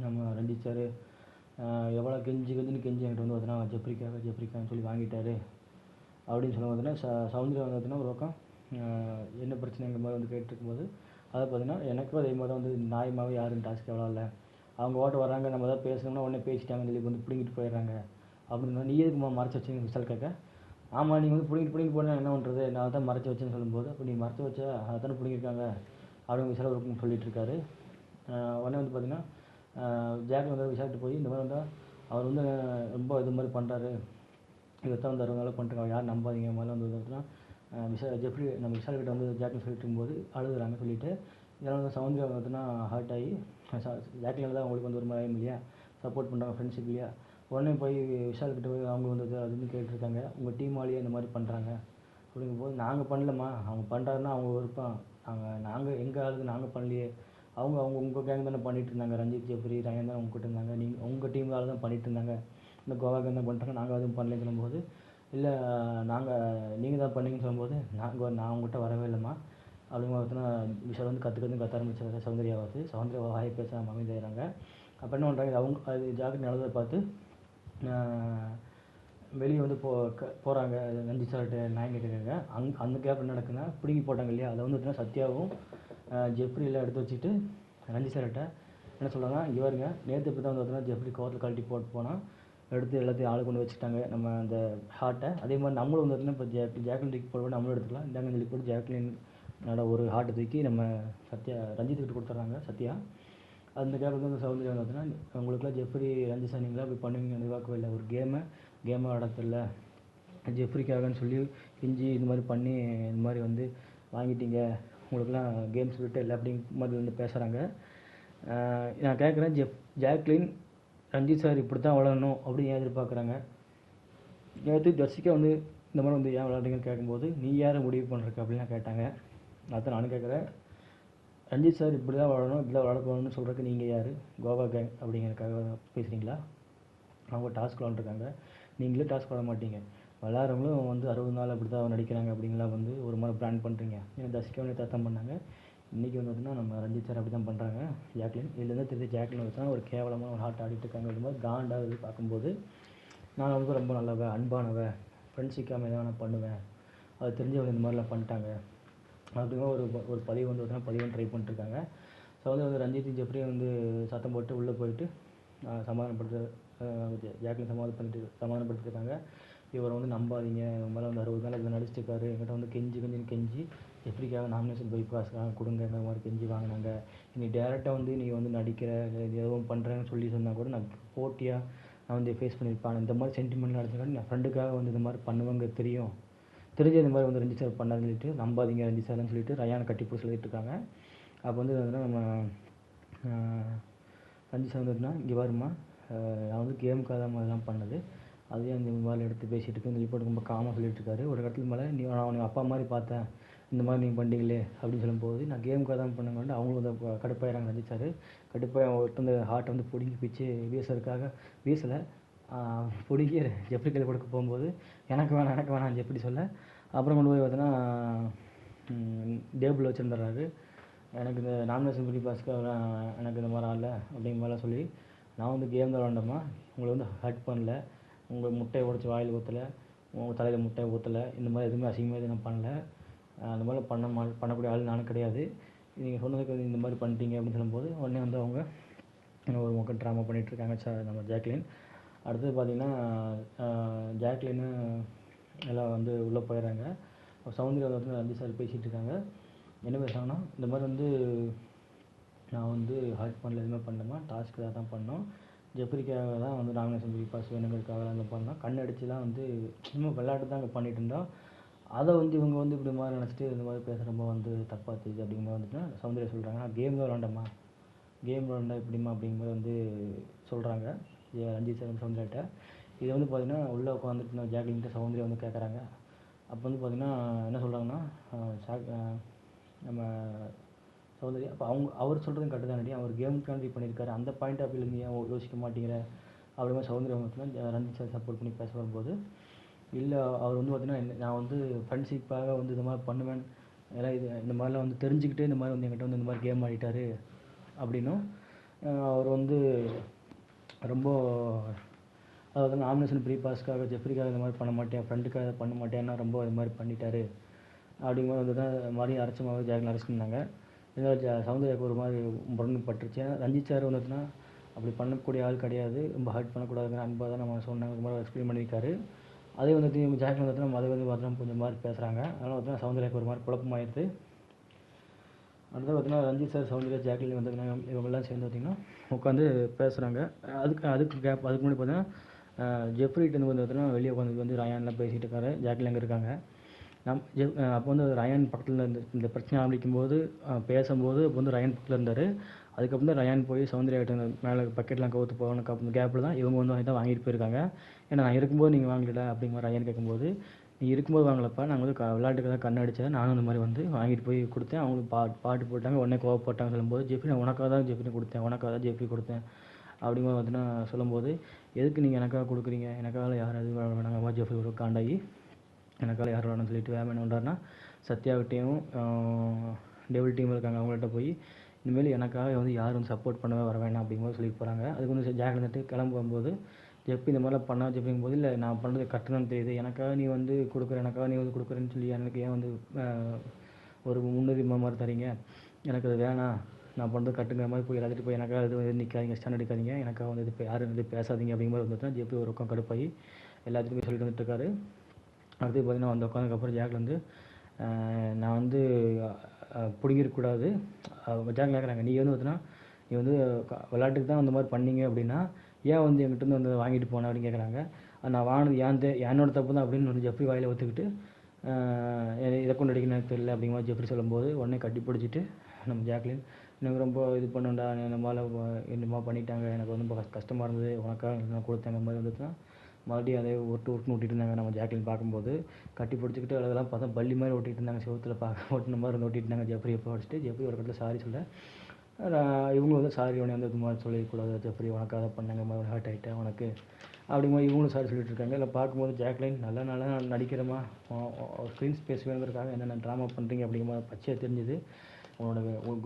நம்ம ரஞ்சித் சார். எவ்வளோ கெஞ்சின்னு என்கிட்ட வந்து பார்த்தீங்கன்னா ஜெஃப்ரிக்கான்னு சொல்லி வாங்கிட்டாரு அப்படின்னு சொல்ல பார்த்தீங்கன்னா சௌந்தர்யா வந்து பார்த்தீங்கன்னா ஒரு பக்கம் என்ன பிரச்சனைங்கிற மாதிரி வந்து கேட்டுருக்கும்போது அதை பார்த்தீங்கன்னா எனக்கும் அதே மாதிரி தான் வந்து நியாயமாகவே யாரும் டாஸ்க் எவ்வளோ இல்லை அவங்க ஓட்ட வராங்க நம்ம தான் பேசணும்னா உடனே பேசிட்டாங்கன்னு சொல்லி வந்து பிடிங்கிட்டு போயிடுறாங்க அப்படின்னா நீ எதுக்குமா மறைச்சி வச்சுங்க விஷால் கேட்க. ஆமாம் நீங்கள் வந்து பிடிங்கிட்டு போனால் என்ன பண்ணுறது நான் தான் மறைச்சி வச்சேன்னு சொல்லும்போது அப்போ நீ மறைச்சி வச்சா அதை தானே பிடிங்கிருக்காங்க அப்படின்னு விஷால் ஒரு சொல்லிட்டு இருக்காரு. உடனே வந்து பார்த்தீங்கன்னா ஜாக்லின் வந்து விசாரிட்டு போய் இந்த மாதிரி வந்தால் அவர் வந்து ரொம்ப இது மாதிரி பண்ணுறாரு இதைத்தான் வந்து 60 நாள் பண்ணிட்டு யாரும் நம்பாதீங்க மாதிரி வந்து பார்த்தீங்கன்னா ஜெஃப்ரி நம்ம விஷால் கிட்ட வந்து ஜாக்லின் சொல்லிட்டு இருக்கும்போது அழுகுறாங்க சொல்லிட்டு இதனால் வந்து சௌந்தர்யா பார்த்தீங்கன்னா ஹர்ட் ஆகி ஜாக்லினில் தான் அவங்களுக்கு வந்து ஒரு மாதிரி இல்லையா சப்போர்ட் பண்ணுறாங்க ஃப்ரெண்ட்ஷிப் இல்லையா. உடனே போய் விஷால்கிட்ட போய் அவங்க வந்து அதுன்னு கேட்டிருக்காங்க உங்கள் டீம் ஆளியே இந்த மாதிரி பண்ணுறாங்க அப்படிங்கும்போது நாங்கள் பண்ணலம்மா அவங்க பண்ணுறாருன்னா அவங்க விருப்பம் நாங்கள் எங்கள் ஆளுக்கு நாங்கள் பண்ணலையே அவங்க உங்கள் கேங் தானே பண்ணிட்டு இருந்தாங்க ரஞ்சித் ஜெஃப்ரி ரயன் தான் அவங்க கூட்டு இருந்தாங்க நீங்கள் உங்கள் டீம்னால தான் பண்ணிட்டு இருந்தாங்க இந்த கோவா கேங் தான் பண்ணிட்டாங்க நாங்கள் அதுவும் பண்ணலன்னு சொல்லும்போது இல்லை நீங்கள் தான் பண்ணீங்கன்னு சொல்லும்போது நான் உங்கள்கிட்ட வரவே இல்லைம்மா அப்படிங்கிற பார்த்தோன்னா விஷால் வந்து கற்று ஆரம்பிச்சாங்க. சௌந்தர்யாவை வாயை பேசாமல் அமைதியாகிறாங்க. அப்போ என்ன பண்ணுறாங்க அது ஜாக்கெட் நடந்ததை பார்த்து வெளியே வந்து போகிறாங்க ரஞ்சித் சார்கிட்ட நாயம் கேட்குறாங்க. அந்த கேப் என்ன நடக்குன்னா பிடுங்கி போட்டாங்க இல்லையா அதை வந்து பார்த்தீங்கன்னா சத்யாவும் ஜெஃப்ரியில் எடுத்து வச்சுட்டு ரஞ்சித் சார்கிட்ட என்ன சொல்கிறாங்க இங்கே வருங்க நேற்று இப்போ தான் வந்து பார்த்தீங்கன்னா ஜெஃப்ரி கோவத்தில் கழட்டி போட்டு போனால் எடுத்து எல்லாத்தையும் ஆளு கொண்டு வச்சுட்டாங்க நம்ம அந்த ஹார்ட்டை. அதே மாதிரி நம்மளும் வந்து பார்த்தீங்கன்னா இப்போ ஜாக்லின் தூக்கி போட நம்மளும் எடுத்துக்கலாம் இந்தாங்க சொல்லி போட்டு ஜாக்லினோட ஒரு ஹார்ட்டை தூக்கி நம்ம ரஞ்சித் கிட்ட கொடுத்துட்றாங்க சத்யா. அந்த கேப்பில் வந்து சௌந்தர்யா வந்து பார்த்தீங்கன்னா உங்களுக்குலாம் ஜெஃப்ரி ரஞ்சித் சார் நீங்களாம் போய் பண்ணுவீங்க எதிர்பார்க்கவே இல்லை ஒரு கேமை நடத்தல ஜெஃப்ரிக்காகன்னு சொல்லி பிஞ்சி இந்த மாதிரி பண்ணி இந்த மாதிரி வந்து வாங்கிட்டீங்க உங்களுக்குலாம் கேம்ஸ் விட்டு இல்லை அப்படிங்கிற மாதிரி வந்து பேசுகிறாங்க. நான் கேட்குறேன் ஜாக்லின் ரஞ்சித் சார் இப்படி தான் விளாடணும் அப்படின்னு ஏன் எதிர்பார்க்குறாங்க. நேற்று ஜெர்சிக்கா வந்து இந்த மாதிரி வந்து ஏன் விளாட்றீங்கன்னு கேட்கும்போது நீ யாரை முடிவு பண்ணுறக்கு அப்படின்லாம் கேட்டாங்க. அதான் நானும் கேட்குறேன் ரஞ்சித் சார் இப்படி தான் விளாடணும் இப்படி தான் விளாட போகணும்னு சொல்கிறதுக்கு நீங்கள் யார் கோவா கேங் அப்படிங்கிறதுக்காக பேசுகிறீங்களா. அவங்க டாஸ்க் விளாண்டுருக்காங்க நீங்களே டாஸ்க் விளாட மாட்டீங்க விளாட்றவங்களும் வந்து 60 நாள் அப்படி தான் நடிக்கிறாங்க அப்படிங்கலாம் வந்து ஒரு மாதிரி பிளான் பண்ணுறீங்க. ஏன்னா ஜெர்சிக்கா தத்தம் பண்ணாங்க இன்றைக்கி வந்து பார்த்தீங்கன்னா நம்ம ரஞ்சித் சார் அப்படி தான் பண்ணுறாங்க ஜாக்லின். இதுலேருந்து தெரிஞ்ச ஜாக்லின் வந்து ஒரு கேவலமான ஒரு ஹார்ட் ஆடிட்டு இருக்காங்க அப்படி மாதிரி காண்டாக பார்க்கும்போது நான் வந்து ரொம்ப நல்லவன் அன்பானவன் ஃப்ரெண்ட்ஷிக்காக எதாவது நான் பண்ணுவேன் அது தெரிஞ்சவங்க இந்த மாதிரிலாம் பண்ணிட்டாங்க அப்படிங்கிற ஒரு பதிவு வந்து பார்த்தீங்கன்னா பதிவு ட்ரை பண்ணிட்டுருக்காங்க. ஸோ வந்து ரஞ்சித் ஜெஃப்ரி வந்து சத்தம் போட்டு உள்ளே போயிட்டு ஜாக்லின் சமாதானப்படுத்திருக்காங்க. இவரை வந்து நம்பாதீங்க இவங்க மேலே வந்து 60 நாள் இப்படி நடிச்சிருக்காரு என்கிட்ட வந்து கெஞ்சி ஜெஃப்ரிக்காக நாமினேஷன் பைபாஸ்க்காக கொடுங்கிற மாதிரி கெஞ்சி வாங்கினாங்க. நீ டேரெக்டாக வந்து நீ வந்து நடிக்கிற எதுவும் பண்ணுறேன்னு சொல்லி சொன்னால் கூட நான் போட்டியாக நான் வந்து ஃபேஸ் பண்ணியிருப்பேன். இந்த மாதிரி சென்டிமெண்ட் நடந்துக்காட்டி நான் ஃப்ரெண்டுக்காக வந்து இந்த மாதிரி பண்ணுவேங்க தெரிஞ்ச இந்த மாதிரி வந்து ரஞ்சித் சார் பண்ணாருன்னு சொல்லிட்டு நம்பாதீங்க ரஞ்சித் சார்னு சொல்லிட்டு ரயானை கட்டி போட்டு சொல்லிட்டு இருக்காங்க. அப்போ வந்து நம்ம ரஞ்சித் சார் வந்துட்டுனா இங்கே வருமா நான் வந்து கேமுக்காக தான் அதெல்லாம் பண்ணது அதே அந்த மொபைல் எடுத்து பேசிகிட்டு இருக்குன்னு சொல்லி போட்டு ரொம்ப காமாக சொல்லிட்டு இருக்காரு. ஒரு இடத்துல மேலே நான் அவனை அப்பா மாதிரி பார்த்தேன் இந்த மாதிரி நீங்கள் பண்ணிங்களே அப்படின்னு சொல்லும்போது நான் கேமுக்காக தான் பண்ணுங்கன்னு அவங்களும் வந்து கடுப்பாயிறாங்க. ரஞ்சித் சார் கடுப்பாக ஒருத்தந்த ஹார்ட்டை வந்து பிடுங்கி பிச்சு வீசலை பிடிக்கி ஜெஃப்ரி கையில் கொடுக்க போகும்போது எனக்கு வேணாம் ஜெஃப்ரி சொல்ல அப்புறம் கொண்டு போய் பார்த்தோன்னா டேபிள் வச்சுருந்துறாரு. எனக்கு இந்த நாமினேஷன் படி பாஸ்க்கு எனக்கு இந்த மாதிரி ஆகலை அப்படிங்கிற மாதிரிலாம் சொல்லி நான் வந்து கேம் தான் விளாண்டோமா உங்களை வந்து ஹர்ட் பண்ணல உங்கள் முட்டையை உடச்சி வாயில் ஊற்றலை உங்கள் தலையில் முட்டையை ஊற்றலை இந்த மாதிரி எதுவுமே அசிங்கமாக எதுவும் நான் பண்ணல அந்த மாதிரி பண்ணக்கூடிய ஆள் நானும் கிடையாது நீங்கள் சொன்னதுக்கு வந்து இந்த மாதிரி பண்ணிட்டீங்க அப்படின்னு சொல்லும்போது உடனே வந்து அவங்க ஒரு மொக்க ட்ராமா பண்ணிகிட்ருக்காங்க நம்ம ஜாக்லின். அடுத்தது பார்த்திங்கன்னா ஜாக்லின்னு எல்லாம் வந்து உள்ளே போயிடுறாங்க. சௌந்தர்யா வந்து ரஞ்சித் சார் பேசிகிட்டு இருக்காங்க. என்ன பேசுகிறாங்கன்னா இந்த மாதிரி வந்து நான் வந்து ஹர்ட் பண்ணல எதுவுமே பண்ணலாமா டாஸ்க்கு தான் பண்ணோம் ஜெஃப்ரிக்காக தான் வந்து நாமினேஷன் பிக் பாஸ் வேணுங்கிறதுக்காக தான் பண்ணோம். கண் அடிச்சுலாம் வந்து சும்மா விளையாட்டு தான் அங்கே பண்ணிட்டு இருந்தோம். அதை வந்து இவங்க வந்து இப்படி மாதிரி நினச்சிட்டு இந்த மாதிரி பேசுகிறப்ப வந்து தப்பாக தெரியுது அப்படிங்கிற மாதிரி வந்துட்டுனா சௌந்தர்யா சொல்கிறாங்க, நான் கேம் தான் விளாண்டம்மா, கேம் விளாண்டா எப்படிமா அப்படிங்கிற மாதிரி வந்து சொல்கிறாங்க ரஞ்சித் சார் சௌந்தர்யாட்ட. இது வந்து பார்த்திங்கன்னா உள்ளே உட்காந்துட்டு ஜாக்லின்கிட்ட சௌந்தர்யா வந்து கேட்குறாங்க. அப்போ வந்து பார்த்திங்கன்னா என்ன சொல்கிறாங்கன்னா, நம்ம சௌந்தர்யா அப்போ அவர் சொல்கிறதும் கரெக்டு தானடி, அவர் கேமுக்காண்டி பண்ணியிருக்காரு, அந்த பாயிண்ட் ஆஃப் வியூலேருந்து ஏன் யோசிக்க மாட்டேங்கிற அப்படி மாதிரி சௌந்தர்யா மட்டும்தான் ரஞ்சித் சார் சப்போர்ட் பண்ணி பேச வரும்போது, இல்லை அவர் வந்து பார்த்திங்கன்னா நான் வந்து ஃப்ரெண்ட்ஷிப்பாக வந்து இது மாதிரி பண்ணுவேன், ஏன்னா இது இந்த மாதிரிலாம் வந்து தெரிஞ்சுக்கிட்டே இந்த மாதிரி வந்து என்கிட்ட வந்து இந்த மாதிரி கேம் ஆடிட்டார் அப்படின்னும் அவர் வந்து ரொம்ப அதாவது நாமினேஷன் ப்ரீ பாஸ்க்காக ஜெஃப்ரிக்காக இந்த மாதிரி பண்ண மாட்டேன், ஃப்ரெண்டுக்காக பண்ண மாட்டேன்னா ரொம்ப இது மாதிரி பண்ணிட்டாரு அப்படிங்கிற மாதிரி வந்து தான் மறுபடியும் அரைச்சமாகவே ஜாக்லின் அரைச்சிருந்தாங்க. இதனால் சௌந்தர்யாவுக்கு ஒரு மாதிரி முரண்பட்டுருச்சு. ஏன்னா ரஞ்சித் சார் வந்துட்டுனா அப்படி பண்ணக்கூடிய ஆள் கிடையாது, ரொம்ப ஹர்ட் பண்ணக்கூடாதுங்கிற அன்பாக தான் நம்ம சொன்னாங்க, ஒரு மாதிரி எக்ஸ்பிளைன் பண்ணியிருக்காரு. அதே வந்துட்டு ஜாக்லின் வந்துட்டு அதை வந்து பார்த்தீங்கன்னா கொஞ்சம் மாதிரி பேசுகிறாங்க. அதனால் பார்த்தீங்கன்னா சௌந்தர்யாவுக்கு ஒரு மாதிரி குழப்பமாயிடுது. அடுத்து பார்த்தீங்கன்னா ரஞ்சித் சார் சௌந்தர்யா ஜாக்லின் வந்து இவங்கெல்லாம் சேர்ந்து பார்த்திங்கன்னா உட்காந்து பேசுகிறாங்க. அதுக்கு முன்னாடி பார்த்தீங்கன்னா ஜெஃப்ரிட்டு வந்து பார்த்தீங்கன்னா வெளியே உட்காந்து வந்து ரயான்லாம் பேசிகிட்டு இருக்காரு, ஜாக்லின் அங்கே இருக்காங்க. அப்போ வந்து ரயான் பக்கத்தில் இந்த பிரச்சனை ஆரம்பிக்கும்போது பேசும்போது அப்போ வந்து ரயான் பக்கத்தில் இருந்தார். அதுக்கப்புறம் தான் ரயான் போய் சௌந்தர்யாகிட்ட மேலே பக்கெட்லாம் கவுத்து போகணும் அந்த கேப்பில் தான் இவங்க வந்து தான் வாங்கிட்டு போயிருக்காங்க. ஏன்னா நான் இருக்கும்போது நீங்கள் வாங்கல அப்படிங்கிற ரயான் கேட்கும்போது, நீ இருக்கும்போது வாங்கலப்பா, நாங்கள் வந்து விளையாட்டுக்கு தான் கண் அடித்தேன், நானும் இந்த மாதிரி வந்து வாங்கிட்டு போய் கொடுத்தேன், அவங்களுக்கு பாட்டு போட்டாங்க, உடனே கோவப்பட்டாங்க சொல்லும்போது, ஜெஃப்ரி நான் உனக்காக தான் ஜெஃப்ரி கொடுத்தேன், உனக்காக தான் ஜெஃப்ரி கொடுத்தேன் அப்படிங்கும்போது வந்துன்னா சொல்லும்போது, எதுக்கு நீங்கள் எனக்காக கொடுக்குறீங்க, எனக்காக யார் எதுவும் வேணாங்க ஜெஃப்ரி ஒரு காண்டாகி எனக்காக யார் வேணும்னு சொல்லிட்டு வேறு என்ன பண்ணுறாருன்னா சத்யாவிட்டையும் டெவில் டீம் இருக்காங்க அவங்கள்ட்ட போய் இனிமேல் எனக்காக வந்து யாரும் வந்து சப்போர்ட் பண்ணவே வர வேணாம் அப்படிங்கும்போது சொல்லிட்டு போகிறாங்க. அதுக்கு வந்து ஜாக்லின் வந்துட்டு கிளம்பும்போது ஜெஃப்ரி இந்த மாதிரிலாம் பண்ணா ஜெஃப்ரிங்கும் போது, இல்லை நான் பண்ணுறது கரெக்டுன்னு தெரியுது, எனக்காக நீ வந்து கொடுக்குற, எனக்காக நீ வந்து கொடுக்குறேன்னு சொல்லி எனக்கு ஏன் வந்து ஒரு முன்னுரிமை மாதிரி தரீங்க, எனக்கு அது வேணாம், நான் பண்ணுறது கட்டுங்கிற மாதிரி போய் எல்லாத்துட்டு போய் எனக்காக இது நிற்காதீங்க, ஸ்டாண்ட் அடிக்காதீங்க, எனக்காக வந்து இது யாரும் இது பேசாதீங்க அப்படிங்கிற மாதிரி வந்துட்டு ஜெஃப்ரி ஒரு பக்கம் கடுப்பாகி எல்லாத்துக்கும் போய் சொல்லிட்டு வந்துட்டுருக்காரு. அடுத்து பார்த்திங்கன்னா வந்து உட்காந்ததுக்கப்புறம் ஜாக்லின் வந்து நான் வந்து பிடிங்கிருக்கக்கூடாது, ஜாக்லின் கேட்குறாங்க, நீ வந்து பார்த்தீங்கன்னா நீ வந்து விளையாட்டுக்கு தான் அந்த மாதிரி பண்ணீங்க அப்படின்னா ஏன் வந்து என்கிட்ட வந்து வாங்கிட்டு போனேன் அப்படின்னு கேட்குறாங்க. நான் வாங்கினது என்னோட தப்பு தான் அப்படின்னு வந்து ஜெஃப்ரி வாயில் ஒத்துக்கிட்டு இதை கொண்டு அடிக்கணும் எனக்கு தெரியல அப்படிங்கிற மாதிரி ஜெஃப்ரி சொல்லும்போது உடனே கட்டி பிடிச்சிட்டு நம்ம ஜாக்லின் எனக்கு ரொம்ப இது பண்ணுண்டா, என்னமா பண்ணிட்டாங்க, எனக்கு வந்து ரொம்ப கஷ்டமாக இருந்தது, உனக்காக நான் கொடுத்தேங்க மாதிரி வந்துட்டுனா மறுபடியும் அதே ஒட்டுன்னு ஓட்டிகிட்டு இருந்தாங்க. நம்ம ஜாக்லின் பார்க்கும்போது கட்டி பிடிச்சிக்கிட்டு அதெல்லாம் பார்த்தா பள்ளி மாதிரி ஓட்டிகிட்டு இருந்தாங்க, செவத்தில் ஓட்டின மாதிரி வந்து ஓட்டிகிட்டு இருந்தாங்க. ஜெஃப்ரி எப்போ அடிச்சுட்டு ஜெஃப்ரி ஒரு இடத்துல சாரி சொல்ல, இவங்க வந்து சாரி உடனே வந்து இது மாதிரி சொல்லிக்கூடாது, ஜெஃப்ரி உனக்காக தான் பண்ணாங்க, மாதிரி ஹர்ட் ஆகிட்டேன் உனக்கு அப்படிங்கிற இவங்களும் சாரி சொல்லிட்டு இருக்காங்க. இல்லை பார்க்கும்போது ஜாக்லின் நல்லா நடிக்கிறமா, ஸ்க்ரீன் ஸ்பேஸ் வேணுங்கிறதுக்காக என்னென்ன ட்ராமா பண்ணுறீங்க அப்படிங்கிற மாதிரி பச்சையாக தெரிஞ்சுது. உங்களோட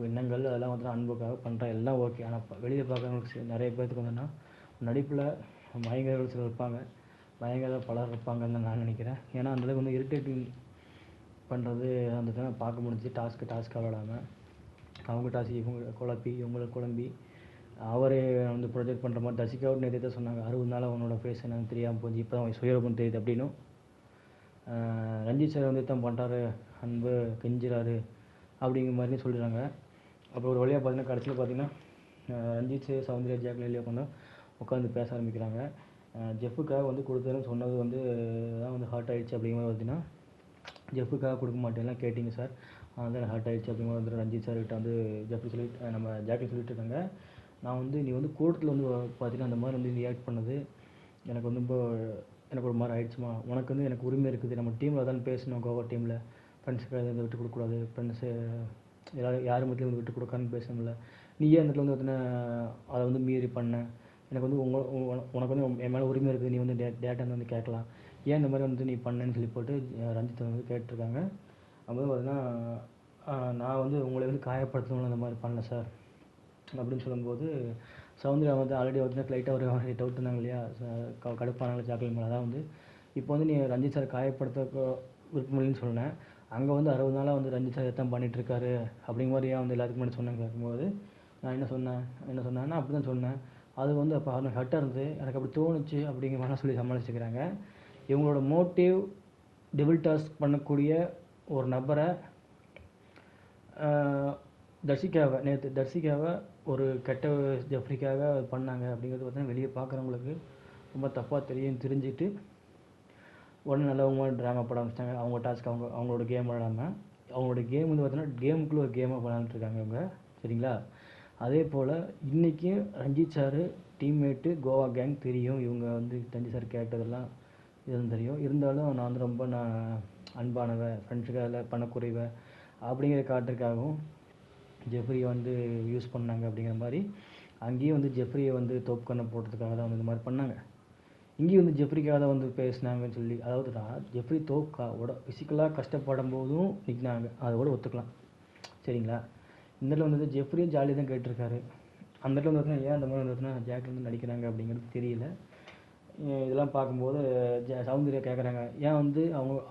எண்ணங்கள் அதெல்லாம் வந்து அன்புக்காக பண்ணுற எல்லாம் ஓகே. ஆனால் வெளியே பார்க்குறவங்களுக்கு நிறைய பேர்த்துக்கு வந்துன்னா நடிப்பில் பயங்கரர்கள் சிலர் இருப்பாங்க, பயங்கர பலர் இருப்பாங்கன்னு நான் நினைக்கிறேன். ஏன்னா அந்தளவுக்கு வந்து இரிட்டேட்டிங் பண்ணுறது அந்த தான் பார்க்க முடிஞ்சு, டாஸ்க்காக விளாடாமல் அவங்க டாஸ்க் இவங்க குழப்பி இவங்களை குழம்பி அவரே வந்து ப்ரொஜெக்ட் பண்ணுற மாதிரி. தசிகாவும் நேற்று தான் சொன்னாங்க, 60 நாள் அவனோட ஃபேஸ் என்னன்னு தெரியாமல் போச்சு, இப்போ தான் அவன் சுயரூபம் தெரியுது அப்படின்னும். ரஞ்சித் சார் வந்து தான் பண்ணுறாரு, அன்பு கெஞ்சுறாரு அப்படிங்கிற மாதிரி சொல்லிடுறாங்க. அப்புறம் ஒரு வழியாக பார்த்தீங்கன்னா கடைசியில் பார்த்தீங்கன்னா ரஞ்சித் சார் சௌந்தர்யா ஜாக்லின் உட்காந்து பேச ஆரம்பிக்கிறாங்க. ஜெஃப்புக்காக வந்து கொடுத்ததுன்னு சொன்னது வந்து தான் வந்து ஹார்ட் ஆகிடுச்சு அப்படிங்கிற மாதிரி பார்த்தீங்கன்னா, ஜெஃப்புக்காக கொடுக்க மாட்டேன்லாம் கேட்டிங்க சார், அதனால் ஹார்ட் ஆகிடுச்சு அப்படிங்கிற வந்து ரஞ்சித் சார்கிட்ட வந்து ஜெஃப்ரி சொல்லிட்டு நம்ம ஜாக்லின் சொல்லிட்டு இருக்காங்க. நான் வந்து நீ வந்து கோர்ட்டில் வந்து பார்த்தீங்கன்னா அந்த மாதிரி வந்து ரியாக்ட் பண்ணது எனக்கு வந்து எனக்கு ஒரு மாதிரி ஆகிடுச்சுமா, உனக்கு வந்து எனக்கு உரிமை இருக்குது, நம்ம டீமில் தான் பேசணும், கோவா டீமில் ஃப்ரெண்ட்ஸுக்காக இதை விட்டு கொடுக்கக்கூடாது, ஃப்ரெண்ட்ஸு யார் மட்டும் வந்து விட்டு கொடுக்கான்னு பேசணும்ல, நீ ஏன் அந்த இடத்துல வந்து பார்த்தீங்கன்னா அதை வந்து மீறி பண்ண, எனக்கு வந்து உனக்கு வந்து என் மேலே உரிமை இருக்குது, நீ வந்து டேட்டா வந்து கேட்கலாம், ஏன் இந்த மாதிரி வந்து நீ பண்ணேன்னு சொல்லி போட்டு ரஞ்சித்தை வந்து கேட்டிருக்காங்க. அப்போ பார்த்தீங்கன்னா நான் வந்து உங்களை வந்து காயப்படுத்தணும் அந்த மாதிரி பண்ணல சார் அப்படின்னு சொல்லும்போது, சௌந்தர்யா வந்து ஆல்ரெடி வந்து லைட்டாக ஒரு டவுட் இருந்தாங்க இல்லையா, கடுப்பானால ஜாக்லின் மேலே தான் வந்து இப்போ வந்து நீ ரஞ்சித் சார் காயப்படுத்த விருப்பமில்லைன்னு சொன்னேன், அங்கே வந்து 60 நாளாக வந்து ரஞ்சித் சார் எத்தான் பண்ணிகிட்ருக்காரு அப்படிங்கிற மாதிரி ஏன் வந்து எல்லாத்துக்கும் முன்னாடி சொன்னேன்னு கேட்கும்போது, நான் என்ன சொன்னேன்னா அப்படி தான் சொன்னேன், அது வந்து அப்போ அவனுக்கு ஹர்ட்டாக இருந்தது, எனக்கு அப்படி தோணுச்சு அப்படிங்கிற மாதிரிலாம் சொல்லி சமாளிச்சுக்கிறாங்க. இவங்களோட மோட்டிவ் டெவில் டாஸ்க் பண்ணக்கூடிய ஒரு நபரை தர்ஷிகாவை ஒரு கெட்ட ஜெஃப்ரிக்காக பண்ணாங்க அப்படிங்கிறது பார்த்தீங்கன்னா வெளியே பார்க்குறவங்களுக்கு ரொம்ப தப்பாக தெரிஞ்சுட்டு உடனே நல்லவங்க ட்ராமா போட ஆரம்பிச்சிட்டாங்க. அவங்க டாஸ்க் அவங்களோட கேம் விளாடாமல் அவங்களோட கேம் வந்து பார்த்தீங்கன்னா கேமுக்குள்ளே ஒரு கேமாக விளாண்டுருக்காங்க அவங்க. சரிங்களா? அதே போல் இன்றைக்கி Ranjith sir teammate Goa gang தெரியும். இவங்க வந்து ரஞ்சித் சார் கேட்டதெல்லாம் இதுன்னு தெரியும். இருந்தாலும் நான் வந்து ரொம்ப அன்பானவன், ஃப்ரெண்ட்ஸுக்காக அதில் பண்ணக்குறைவன் அப்படிங்கிற காட்டுறதுக்காகவும் ஜெஃப்ரியை வந்து யூஸ் பண்ணாங்க அப்படிங்கிற மாதிரி அங்கேயும் வந்து ஜெஃப்ரியை வந்து தோப்புக்கண்ணை போடுறதுக்காக தான் வந்து இந்த மாதிரி பண்ணாங்க. இங்கேயும் வந்து ஜெஃப்ரிக்காக தான் வந்து பேசினாங்கன்னு சொல்லி, அதாவது தான் ஜெஃப்ரி ஃபிசிக்கலாக கஷ்டப்படும் போதும் நிற்கினாங்க, அதோட ஒத்துக்கலாம். சரிங்களா? இந்த இடத்துல வந்து ஜெஃப்ரியும் ஜாலியாக தான் கேட்டிருக்காரு. அந்த இடத்துல வந்து ஏன் அந்த மாதிரி வந்து ஜாக்லின் வந்து நடிக்கிறாங்க அப்படிங்கிறது தெரியல. இதெல்லாம் பார்க்கும்போது சௌந்தர்யா கேட்குறாங்க, ஏன் வந்து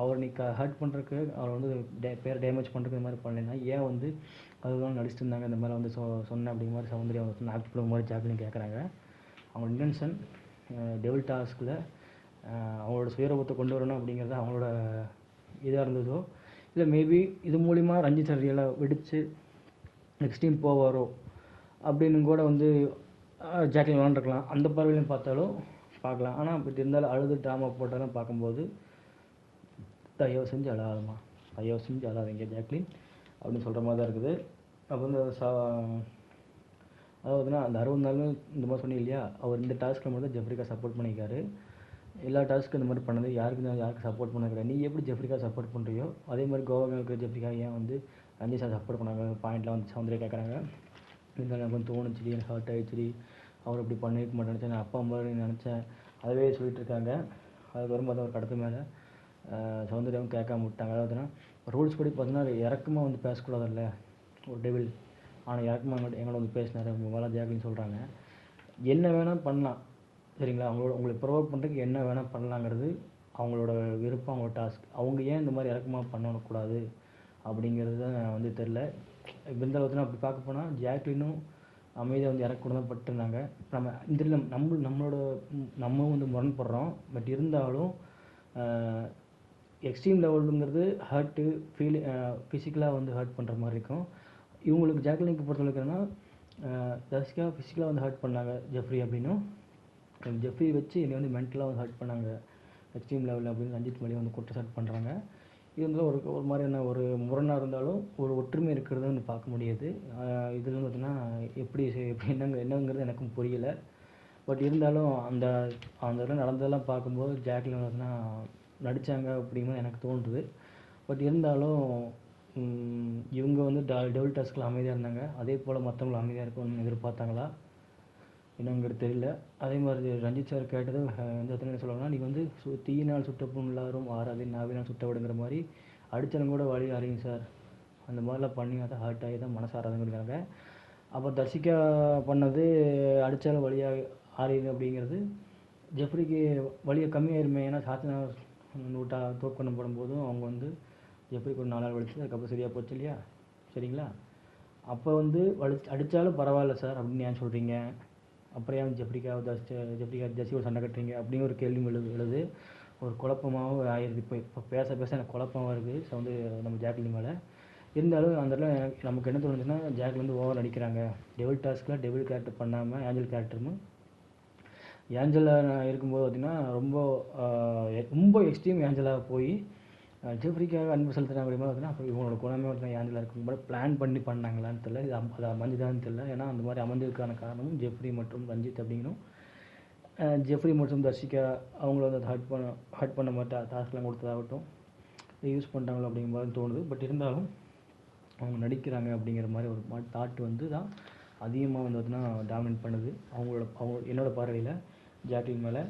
அவர் நீ ஹர்ட் பண்ணுறதுக்கு அவர் வந்து பேர் டேமேஜ் பண்ணுறதுக்கு இந்த மாதிரி பண்ணலைன்னா ஏன் வந்து அதுதான் நடிச்சிட்டு இருந்தாங்க இந்த மாதிரி வந்து சொன்னேன் அப்படிங்கிற மாதிரி சௌந்தர்யா வந்து ஆக்ட் பண்ணுற மாதிரி ஜாக்லின் கேட்குறாங்க. அவங்க இன்டென்ஷன் டெவில் டாஸ்கில் அவங்களோட சுயரூபத்தை கொண்டு வரணும் அப்படிங்கிறது அவங்களோட இதாக இருந்ததோ, இல்லை மேபி இது மூலிமா ரஞ்சித் சார் ரியலாக வெடித்து நெக்ஸ்ட் டைம் போவாரோ அப்படின்னு கூட வந்து ஜாக்லின் விளாண்டுருக்கலாம். அந்த பார்வையிலையும் பார்த்தாலும் பார்க்கலாம். ஆனால் பட் இருந்தாலும் அழுது ட்ராமா போட்டாலும் பார்க்கும்போது தயவு செஞ்சு அழாதம்மா, தயவு செஞ்சு அழாதீங்க ஜாக்லின் அப்படின்னு சொல்கிற மாதிரி தான் இருக்குது. அப்போ வந்து அதாவதுன்னா அந்த 60 நாளும் இந்த மாதிரி சொன்னீங்க இல்லையா, அவர் இந்த டாஸ்க்கில் மட்டும் தான் ஜெஃப்ரிக்கா சப்போர்ட் பண்ணிக்காரு. எல்லா டாஸ்க்கும் இந்த மாதிரி பண்ணது யாருக்கு சப்போர்ட் பண்ண நீ எப்படி ஜெஃப்ரிக்கா சப்போர்ட் பண்ணுறியோ அதே மாதிரி கோவாவுக்கு ஜெஃப்ரிக்கா ஏன் வந்து ரஞ்சித் சார் சப்போர்ட் பண்ணாங்க பாயிண்ட்லாம் வந்து சௌந்தர்யா கேட்குறாங்க. இருந்தாலும் எனக்கு வந்து தோணுச்சுடி, எனக்கு ஹர்ட் ஆகிடுச்சுடி, அவர் அப்படி பண்ணிருக்க மாட்டேன் நினச்சேன், நான் அப்பா மாதிரி நினச்சேன், அதுவே சொல்லிட்டு இருக்காங்க. அதுக்கு வரும்போது அவர் கடத்து மேலே சௌந்தர்யாவும் கேட்காம விட்டாங்க. அதாவதுன்னா ரூல்ஸ் படி பார்த்தீங்கன்னா இறக்கமாக வந்து பேசக்கூடாதுல்ல ஒரு டெவில், ஆனால் இறக்கமாக எங்களோட வந்து பேசினார் வேலை ஜாக்லின்னு சொல்கிறாங்க. என்ன வேணால் பண்ணலாம். சரிங்களா? உங்களை ப்ரொவோக் பண்ணுறதுக்கு என்ன வேணால் பண்ணலாங்கிறது அவங்களோட விருப்பம், அவங்களோட டாஸ்க். அவங்க ஏன் இந்த மாதிரி இறக்கமாக பண்ணக்கூடாது அப்படிங்கிறது தான் வந்து தெரில. இந்த அளவுக்கு அப்படி பார்க்க போனால் ஜாக்லினும் அமைதியாக வந்து இறக்கக்கூடாது தான் பட்டுருந்தாங்க. நம்ம இதில் நம்ம வந்து முரண்படுறோம். பட் இருந்தாலும் எக்ஸ்ட்ரீம் லெவலுங்கிறது ஹர்ட்டு ஃபிசிக்கலாக வந்து ஹர்ட் பண்ணுற மாதிரி இருக்கும். இவங்களுக்கு ஜாக்லினுக்கு பொறுத்தவரைக்கும் என்னன்னா தர்ஷிகா ஃபிசிக்கலாக வந்து ஹர்ட் பண்ணாங்க ஜெஃப்ரி அப்படின்னும், ஜெஃப்ரி வச்சு என்னை வந்து மென்டலாக வந்து ஹர்ட் பண்ணாங்க எக்ஸ்ட்ரீம் லெவலில் அப்படின்னு ரஞ்சித் மேலே வந்து குற்றச்சாட்டு பண்ணுறாங்க. இது வந்து ஒரு மாதிரியான ஒரு முரணாக இருந்தாலும் ஒரு ஒற்றுமை இருக்கிறத வந்து பார்க்க முடியுது. இதில் வந்து பார்த்தீங்கன்னா எப்படி என்னங்கிறது எனக்கும் புரியலை. பட் இருந்தாலும் அந்த இதெல்லாம் நடந்ததெல்லாம் பார்க்கும்போது ஜாக்லின் பார்த்தீங்கன்னா நடித்தாங்க அப்படிங்கிறது எனக்கு தோன்றுது. பட் இருந்தாலும் இவங்க வந்து டெவில் டாஸ்கில் அமைதியாக இருந்தாங்க, அதே போல் மற்றவங்களும் அமைதியாக இருக்கணும்னு எதிர்பார்த்தாங்களா என்னங்கிறது தெரியல. அதே மாதிரி ரஞ்சித் சார் கேட்டது எந்த இடத்துல என்ன சொல்லுவாங்கன்னா, நீங்கள் வந்து தீயினால் சுட்ட புண்ணுள்ளாரும் ஆறாதே நாவினால் சுட்ட விடுங்கிற மாதிரி அடித்தவங்க கூட வழி அறியுங்க சார், அந்த மாதிரிலாம் பண்ணி அதை ஹர்ட் ஆகி தான் மனசாராதுங்கிறாங்க. அப்போ தர்ஷிகா பண்ணது அடித்தாலும் வழியாக ஆறியுது அப்படிங்கிறது ஜெஃப்ரிக்கு வழியை கம்மியாயிருமே. ஏன்னா சாத்தினா நூட்டா தோற்கொண்டு போடும்போதும் அவங்க வந்து ஜெஃப்ரிக்கு ஒரு 4 நாள் வலிச்சு அதுக்கப்புறம் சரியாக போச்சு இல்லையா? சரிங்களா? அப்போ வந்து அடித்தாலும் பரவாயில்ல சார் அப்படின்னு ஏன் சொல்கிறீங்க, அப்புறம் ஏன் ஜெஃப்ரிக்கா ஜெர்சியோட சண்டை கட்டுறீங்க அப்படின்னு ஒரு கேள்வி எழுது. ஒரு குழப்பமாகவும் ஆயிடுது. இப்போ பேச எனக்கு குழப்பமாக இருக்குது. ஸோ வந்து நம்ம ஜாக்லின் மேலே இருந்தாலும் அந்த இடத்துல நமக்கு என்ன தோணுச்சுன்னா ஜாக்லின் வந்து ஓவர் நடிக்கிறாங்க. டெவில் டாஸ்கில் டெவில் கேரக்டர் பண்ணாமல் ஏஞ்சல் கேரக்டரும் ஏஞ்சலாக இருக்கும்போது பார்த்திங்கன்னா ரொம்ப எக்ஸ்ட்ரீம் ஏஞ்சலாக போய் ஜெஃப்ரிக்காக அன்பு செலுத்துறாங்க அப்படிமா பார்த்தீங்கன்னா அப்போ இவங்களோட குணமே வந்து ஏஞ்சலாக இருக்கும்போது பிளான் பண்ணி பண்ணாங்களான்னு தெரியல. இது அது அமைஞ்சுதான்னு தெரியல. ஏன்னா அந்த மாதிரி அமைஞ்சதுக்கான காரணமும் ஜெஃப்ரி மற்றும் ரஞ்சித் அப்படிங்கணும். ஜெஃப்ரி மற்றும் தர்ஷிகா அவங்கள வந்து ஹர்ட் பண்ண மாதிரி டாஸ்க்லாம் கொடுத்ததாகட்டும் யூஸ் பண்ணிட்டாங்களோ அப்படிங்கிற மாதிரி தோணுது. பட் இருந்தாலும் அவங்க நடிக்கிறாங்க அப்படிங்கிற மாதிரி ஒரு தாட் வந்து தான் அதிகமாக வந்து பார்த்தீங்கன்னா டாமினேட் பண்ணுது அவங்க என்னோடய பார்வையில் ஜாக்லின் மேலே.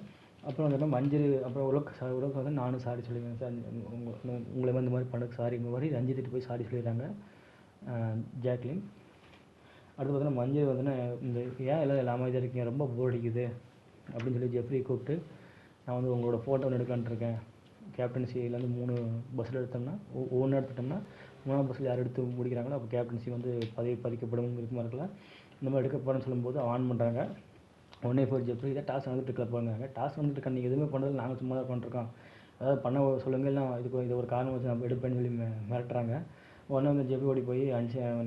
அப்புறம் வந்து மஞ்சள் அப்புறம் உலக வந்து நானும் சாரி சொல்லிடுவேன் சார், உங்களை இந்த மாதிரி பண்ண சாரிங்கிற மாதிரி ரஞ்சித்துட்டு போய் சாரி சொல்லிடுறாங்க ஜாக்லின். அடுத்து பார்த்தீங்கன்னா மஞ்சள் வந்துன்னா இந்த ஏன் எல்லாம் அமைதியாக இருக்கீங்க, ரொம்ப போர் அடிக்குது அப்படின்னு சொல்லி ஜெஃப்ரியை கூப்பிட்டு நான் வந்து உங்களோட ஃபோட்டோ எடுக்கலான்ட்டு இருக்கேன், கேப்டன்சிலேருந்து 3 பஸ்ஸில் எடுத்தோம்னா ஒவ்வொன்று எடுத்துட்டோம்னா 3ஆம் பஸ்ஸில் யார் எடுத்து முடிக்கிறாங்களோ அப்போ கேப்டன்சி வந்து பதிக்கப்படும் இருக்குமா இருக்கலாம். இந்த மாதிரி எடுக்க போகிறேன்னு சொல்லும்போது ஆன் பண்ணுறாங்க. உடனே போய் ஜெஃப்ரி இதை டாஸ்க் வந்துட்டு இருக்க போகிறாங்க. டாஸ்க் வந்துட்டு இருக்க நீங்கள் எதுவுமே பண்ணுறது நாங்கள் சும்மா தான் பண்ணிருக்கோம், அதாவது பண்ண சொல்லுங்கள், இல்லை இது ஒரு காரணம் வச்சு நம்ம எடுப்பேன்னு சொல்லி மிரட்டுறாங்க. உடனே வந்து ஜெஃப்ரி ஓடி போய்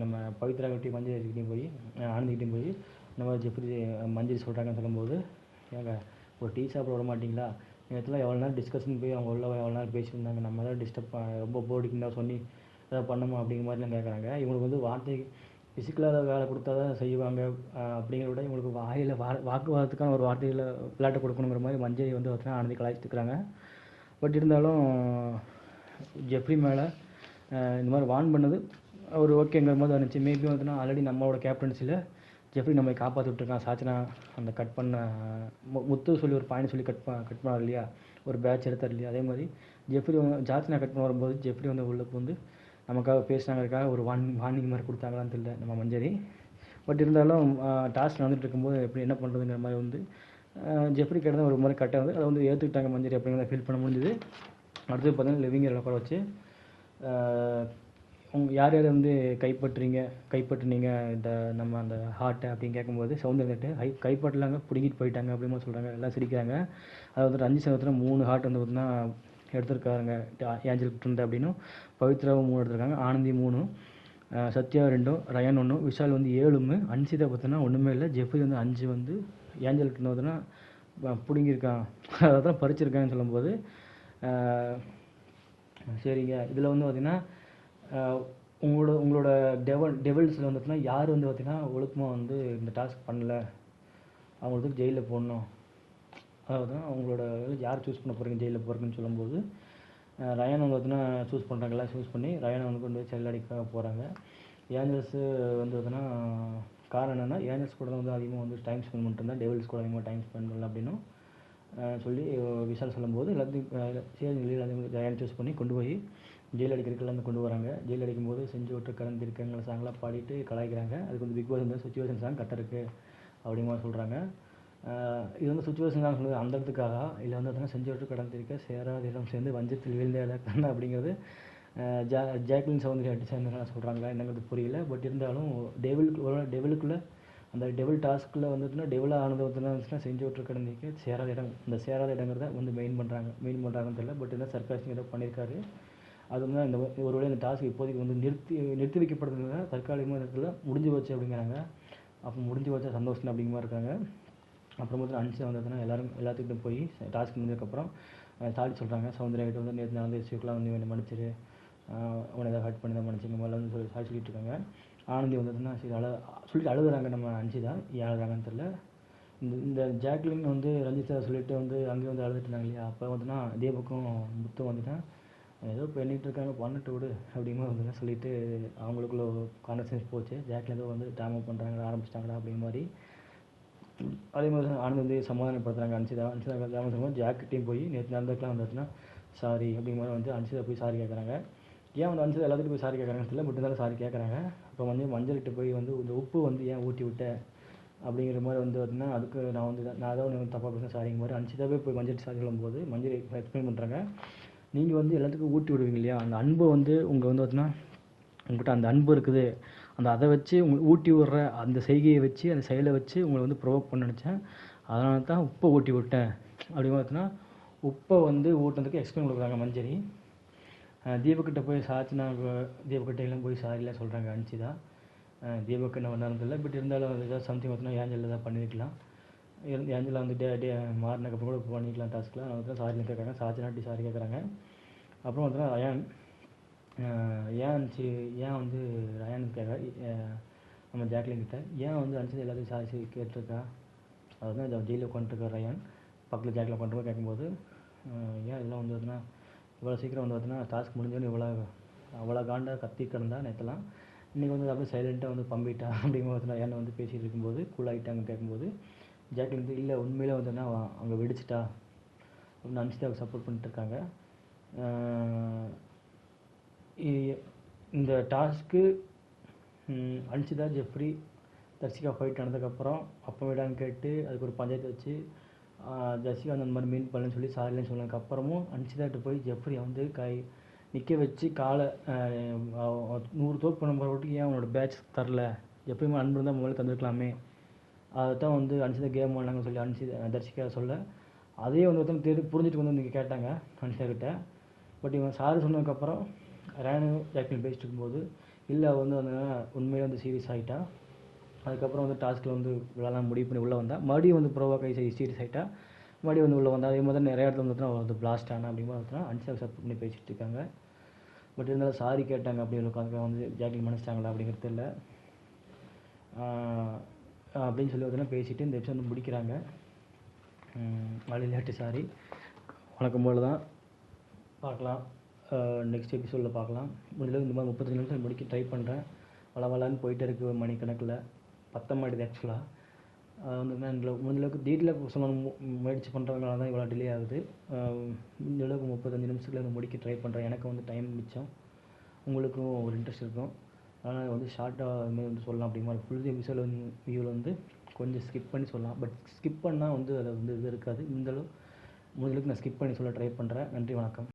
நம்ம பவித்ரா கிட்டே மஞ்சள்கிட்டையும் போய் ஆனந்திக்கிட்டையும் போய் இந்த மாதிரி ஜெஃப்ரி மஞ்சள் சொல்கிறாங்கன்னு சொல்லும்போது, ஏங்க ஒரு டீ சாப்பிட விட மாட்டிங்களா, நேற்றுலாம் எவ்வளோ நேரம் டிஸ்கஷன் போய் அவங்க உள்ள எவ்வளோ நேரம் பேசியிருந்தாங்க, நம்ம தான் டிஸ்டர்ப் ரொம்ப போர்டிங் தான் சொல்லி எதாவது பண்ணணுமா அப்படிங்கிற மாதிரிலாம் கேட்குறாங்க. இவங்களுக்கு வந்து வார்த்தை ஃபிசிக்கலாக வேலை கொடுத்தா தான் செய்வாங்க அப்படிங்கிறத விட இவங்களுக்கு வாயில் வாக்குவாதத்துக்கான ஒரு வார்த்தையில் விளையாட்டு கொடுக்கணுங்கிற மாதிரி மஞ்சரி வந்து பார்த்தீங்கன்னா ஆனந்தி கலாய்ச்சிட்டுருக்குறாங்க. பட் இருந்தாலும் ஜெஃப்ரி மேலே இந்த மாதிரி வார்ன் பண்ணது ஒரு ஓகேங்கிற மாதிரி இருந்துச்சு. மேபி வந்துன்னா ஆல்ரெடி நம்மளோட கேப்டன்சியில் ஜெஃப்ரி நம்மளை காப்பாற்றிட்டுருக்கான். சாச்சனா அந்த கட் பண்ண முத்து சொல்லி ஒரு பாயிண்ட் சொல்லி கட் பண்ணார் இல்லையா, ஒரு பேட்ச் எடுத்தார் இல்லையா, அதே மாதிரி ஜெஃப்ரி சாச்சனா கட் பண்ண வரும்போது ஜெஃப்ரி வந்து உள்ளே வந்து நமக்காக பேசினாங்கிறதுக்காக ஒரு வார்னிங் மாதிரி கொடுத்தாங்களான்னு தெரியல நம்ம மஞ்சரி. பட் இருந்தாலும் டாஸ்க் நடந்துட்டு இருக்கும்போது எப்படி என்ன பண்ணுறதுங்கிற மாதிரி வந்து ஜெஃப்ரி கிட்ட ஒரு முறை கட்டாக வந்து அதை வந்து ஏற்றுக்கிட்டாங்க மஞ்சரி அப்படிங்கிறத ஃபீல் பண்ண முடிஞ்சுது. அடுத்து பார்த்தீங்கன்னா லிவிங் ஏரியாவில் உட்கார வச்சு யார் யார் வந்து கைப்பற்றுனீங்க இந்த நம்ம அந்த ஹார்ட்டை அப்படின்னு கேட்கும்போது சவுந்தர்கிட்ட கைப்பற்றலாங்க, பிடிங்கிட்டு போயிட்டாங்க அப்படின்னு சொல்கிறாங்க. எல்லாம் சிரிக்கிறாங்க. அது வந்து ரஞ்சித் சகத்தில் 3 ஹார்ட் வந்து பார்த்தீங்கன்னா எடுத்திருக்காருங்க ஏஞ்சல் கிட்ட அப்படின்னும், பவித்ராவும் 3 எடுத்திருக்காங்க, ஆனந்தி 3, சத்யா 2, ரயான் 1, விஷால் வந்து 7, அன்சிதா பார்த்தோன்னா ஒன்றுமே இல்லை, ஜெஃப்ரி வந்து 5 வந்து ஏஞ்சல் கிட்ட பார்த்தோன்னா பிடுங்கியிருக்கான், அதான் பறிச்சிருக்கான்னு சொல்லும்போது சரிங்க. இதில் வந்து பார்த்திங்கன்னா உங்களோட டெவல்ஸில் வந்துட்டுனா யார் வந்து பார்த்திங்கன்னா ஒழுக்கமாக வந்து இந்த டாஸ்க் பண்ணல அவங்களுக்கு ஜெயிலில் போடணும், அதாவது அவங்களோட யார் சூஸ் பண்ண போகிறீங்க ஜெயிலில் போகிறீங்கன்னு சொல்லும்போது ரயான் வந்து பார்த்தீங்கன்னா சூஸ் பண்ணுறாங்களா, சூஸ் பண்ணி ரயானை வந்து கொண்டு போய் செல் அடிக்க போகிறாங்க. ஏஞ்சல்ஸு வந்து பார்த்தீங்கன்னா காரணம் என்னென்னா ஏஞ்சல்ஸ் கூட வந்து அதிகமாக வந்து டைம் ஸ்பெண்ட் பண்ணிட்டு டெவில்ஸ் கூட அதிகமாக டைம் ஸ்பெண்ட் பண்ணல அப்படின்னு சொல்லி விஷால் சொல்லும்போது எல்லாத்தையும் எல்லாத்தையும் ரயான் சூஸ் பண்ணி கொண்டு போய் ஜெயில் அடிக்கிறதுக்கு கொண்டு வராங்க. ஜெயில் அடிக்கும்போது செஞ்சு விட்டு கடந்திருக்கங்களை சாங்கெலாம் பாடிட்டு கலாய்க்கிறாங்க. அதுக்கு வந்து பிக் பாஸ் வந்து சுச்சுவேஷன் சாங் கட்டருக்கு அப்படிங்கிற சொல்கிறாங்க. இது வந்து சுச்சுவேஷன் தான் சொல்லுது அந்த இடத்துக்காக இல்லை வந்து அதெல்லாம் செஞ்சு விட்டு கடந்திருக்க சேராத இடம் சேர்ந்து வஞ்சத்தில் வீழ்ந்த கண்ணா அப்படிங்கிறது ஜாக்லின் சௌந்தர்யா அடிச்சாங்க சொல்கிறாங்க. என்னங்கிறது புரியல. பட் இருந்தாலும் டெவிலுக்குள்ளே அந்த டெவில் டாஸ்கில் வந்துட்டுனா டெவிலாக ஆனது வந்துச்சுன்னா செஞ்சு விட்டு கடந்திருக்க சேராத இடம், இந்த சேராத இடங்கிறத வந்து மெயின் பண்ணுறாங்கன்னு தெரியல. பட் இருந்தால் சர்க்காஸ்டிங் ஏதோ பண்ணியிருக்காரு. அது வந்து இந்த ஒருவேளை இந்த டாஸ்க் இப்போதைக்கு வந்து நிறுத்தி வைக்கப்படுறதுனால தற்காலிகமாக இடத்துல முடிஞ்சு போச்சு அப்படிங்கிறாங்க. அப்போ முடிஞ்சு வச்சா சந்தோஷம் அப்படிங்கிற மாதிரி இருக்காங்க. அப்புறம் வந்து அனுப்பிச்சு வந்ததுன்னா எல்லாத்துக்கிட்டும் போய் டாஸ்க் முடிஞ்சதுக்கப்புறம் சாரி சொல்கிறாங்க. சௌந்தர்யா கிட்ட வந்து நேற்று நடந்த இஷ்யூக்கெலாம் வந்து என்னை மன்னிச்சிரு, உன்னை ஏதாவது ஹர்ட் பண்ணி தான் மன்னிச்சுங்க மாதிரிலாம் வந்து சாரி சொல்லிட்டு இருக்காங்க. ஆனந்தி வந்ததுன்னா சரி சொல்லிட்டு அழுகுறாங்க. நம்ம அனுப்பிச்சுதான் ஏன் அழுகிறாங்கன்னு தெரியல. இந்த ஜாக்லின் வந்து ரஞ்சித் சார் சொல்லிட்டு வந்து அங்கேயும் வந்து அழுதுட்டு இருந்தாங்க இல்லையா, அப்போ வந்துன்னா இதே பக்கம் முத்தம் வந்துட்டான் ஏதோ பண்ணிட்டு இருக்காங்க பண்ணிட்டு விடு அப்படிங்கிற வந்து சொல்லிட்டு அவங்களுக்குள்ள கான்வர்சேஷன் போச்சு. ஜாக்லின் ஏதோ வந்து ட்ராமா பண்ணுறாங்க ஆரம்பிச்சிட்டாங்களா அப்படிங்கிற மாதிரி. அதே மாதிரி தான் ஆனந்த் வந்து சமாதானப்படுத்துகிறாங்க. அனுப்பிச்சதா ஜாக்கிட்டையும் போய் நேற்று நடந்துக்கலாம் வந்துச்சுன்னா சாரி அப்படிங்கிற மாதிரி வந்து அனுப்பிச்சதை போய் சாரி கேட்குறாங்க. ஏன் வந்து அனுப்பிச்சது எல்லாத்துக்கும் போய் சாரி கேட்குறாங்கன்னு தெரியல. பட் இருந்தாலும் சாரி கேட்குறாங்க. அப்போ வந்து மஞ்சள்கிட்ட போய் வந்து இந்த உப்பு வந்து ஏன் ஊட்டி விட்டேன் அப்படிங்கிற மாதிரி வந்து பார்த்தீங்கன்னா அதுக்கு நான் அதை ஒன்று தப்பாக பேசுகிறேன் சாரிங்கிற மாதிரி அனுப்பிச்சதாவே போய் மஞ்சள் சாரி சொல்லும்போது மஞ்சள் எக்ஸ்பிளைன் பண்ணுறாங்க. நீங்கள் வந்து எல்லாத்துக்கும் ஊட்டி விடுவீங்க இல்லையா, அந்த அன்பை வந்து உங்கள் வந்து பார்த்தீங்கன்னா உங்கள்கிட்ட அந்த அன்பு இருக்குது, அதை வச்சு உங்களுக்கு ஊட்டி விடுற அந்த செய்கையை வச்சு அந்த செயலை வச்சு உங்களை வந்து ப்ரொவோக் பண்ண நினச்சேன், அதனால தான் உப்பை ஊட்டி விட்டேன் அப்படின்னு பார்த்தீங்கன்னா உப்பை வந்து ஊட்டினதுக்கு எக்ஸ்பிளைன் கொடுக்குறாங்க மஞ்சரி. தீபக்கிட்ட போய் தீபக்கிட்டையெல்லாம் போய் சாரிலாம் சொல்கிறாங்க அனுப்பிச்சிதா. தீபக் என்ன பண்ணாருன்னு. பட் இருந்தாலும் ஏதாவது சம்திங் பார்த்தீங்கன்னா ஏஞ்சலில் தான் பண்ணியிருக்கலாம். ஏஞ்சலில் வந்து மாறினக்கப்புறம் கூட பண்ணிக்கலாம் டாஸ்க்கில். அவங்க தான் சாரிலாம் கேட்குறாங்க. சாட்சி சாரி கேட்குறாங்க. அப்புறம் பார்த்தீங்கன்னா ரயான் ஏன் வந்து ரயான் கேட்க நம்ம ஜாக்லின் கிட்ட ஏன் வந்து அனுப்பிச்சது எல்லாத்தையும் சாரி கேட்டிருக்கா, அதுதான் ஜெயிலில் உட்காந்துருக்கா ரயான் பக்கத்தில் ஜாக்லின் உட்காந்துருக்கா. கேட்கும்போது ஏன் இதெல்லாம் வந்து பார்த்தீங்கன்னா இவ்வளோ சீக்கிரம் வந்து பார்த்தீங்கன்னா டாஸ்க் முடிஞ்சோன்னு அவ்வளோ காண்டாக கத்தி கிடந்தா நேற்றுலாம், இன்றைக்கி வந்து அப்படியே சைலண்ட்டாக வந்து பம்பிட்டா அப்படிங்கிற பார்த்தீங்கன்னா ஏன் வந்து பேசிகிட்டு இருக்கும்போது கூலாகிட்டாங்க. கேட்கும்போது ஜாக்லின் வந்து இல்லை உண்மையிலே வந்துன்னா அங்கே வெடிச்சிட்டா அப்படின்னு அனுப்பிச்சிட்டு சப்போர்ட் பண்ணிட்டு இருக்காங்க. இந்த டாஸ்க்கு அன்சிதா ஜெஃப்ரி தர்ஷிகா ஃபைட் நடந்ததுக்கப்புறம் அப்போ விடான்னு கேட்டு அதுக்கு ஒரு பஞ்சாயத்து வச்சு தர்ஷிகா அந்த மாதிரி மீன் பண்ணலன்னு சொல்லி சாரிலன்னு சொன்னதுக்கப்புறமும் அன்சிதாட்ட போய் ஜெஃப்ரி வந்து நிற்க வச்சு காலை 100 தோப்பு பண்ண போகிறவங்களுக்கு ஏன் அவனோட பேட்ச் தரல, எப்பயுமே அன்பு இருந்தால் முதல்ல தந்துருக்கலாமே, அதை தான் வந்து அன்சிதா கேம் பண்ணாங்கன்னு சொல்லி தர்ஷிகா சொல்ல அதே வந்து புரிஞ்சுட்டு வந்து நீங்கள் கேட்டாங்க அன்சிதா கிட்ட. பட் இவன் சாரி சொன்னதுக்கப்புறம் ரேனு ஜாக்லின் பேசிட்டு இருக்கும்போது இல்லை அவள் வந்து அந்த உண்மையிலே வந்து சீரியஸ் ஆகிட்டா. அதுக்கப்புறம் வந்து டாஸ்கில் வந்து விளாட்லாம் முடிவு பண்ணி உள்ளே வந்தால் மறுபடியும் வந்து ப்ரோவாக சீரியஸ் ஆகிட்டா. மறுபடியும் வந்து உள்ளே வந்தால் அதே மாதிரி நிறைய இடத்துல வந்துட்டு வந்து பிளாஸ்ட் ஆனா அப்படிங்கிற மாதிரி அன்சாக்செப்ட் பண்ணி பேசிகிட்டு இருக்காங்க. பட் இருந்தாலும் சாரி கேட்டாங்க அப்படின்னு உட்காந்து வந்து ஜாக்லின் மன்னிச்சிட்டாங்களா அப்படிங்கிறது இல்லை அப்படின்னு சொல்லி பார்த்தீங்கன்னா பேசிவிட்டு இந்த எபிசோட் வந்து முடிக்கிறாங்க. விளையாட்டு சாரி வழக்கம் போல் தான் பார்க்கலாம். நெக்ஸ்ட் எபிசோடில் பார்க்கலாம். முடிஞ்சளவுக்கு இந்த மாதிரி 35 நிமிஷம் முடிக்க ட்ரை பண்ணுறேன். வளன்னு போயிட்டே இருக்குது மணிக்கணக்கில். பத்த மாட்டேது ஆக்சுவலாக. வந்து முடிஞ்சளவுக்கு டீட்டெயிலாக சொல்லணும் முயற்சி பண்ணுறதுனால தான் இவ்வளோ டிலே ஆகுது. முடிஞ்சளவுக்கு 35 நிமிஷத்தில் வந்து முடிக்க ட்ரை பண்ணுறேன். எனக்கு வந்து டைம் மிச்சம், உங்களுக்கும் ஒரு இன்ட்ரெஸ்ட் இருக்கும். அதனால் வந்து ஷார்ட்டாக அதுமாதிரி வந்து சொல்லலாம் அப்படிங்கிற ஃபுல் எபிசோட் வியூவில் வந்து கொஞ்சம் ஸ்கிப் பண்ணி சொல்லலாம். பட் ஸ்கிப் பண்ணால் வந்து அதில் வந்து இது இருக்காது. முடிஞ்சளவுக்கு நான் ஸ்கிப் பண்ணி சொல்ல ட்ரை பண்ணுறேன். நன்றி, வணக்கம்.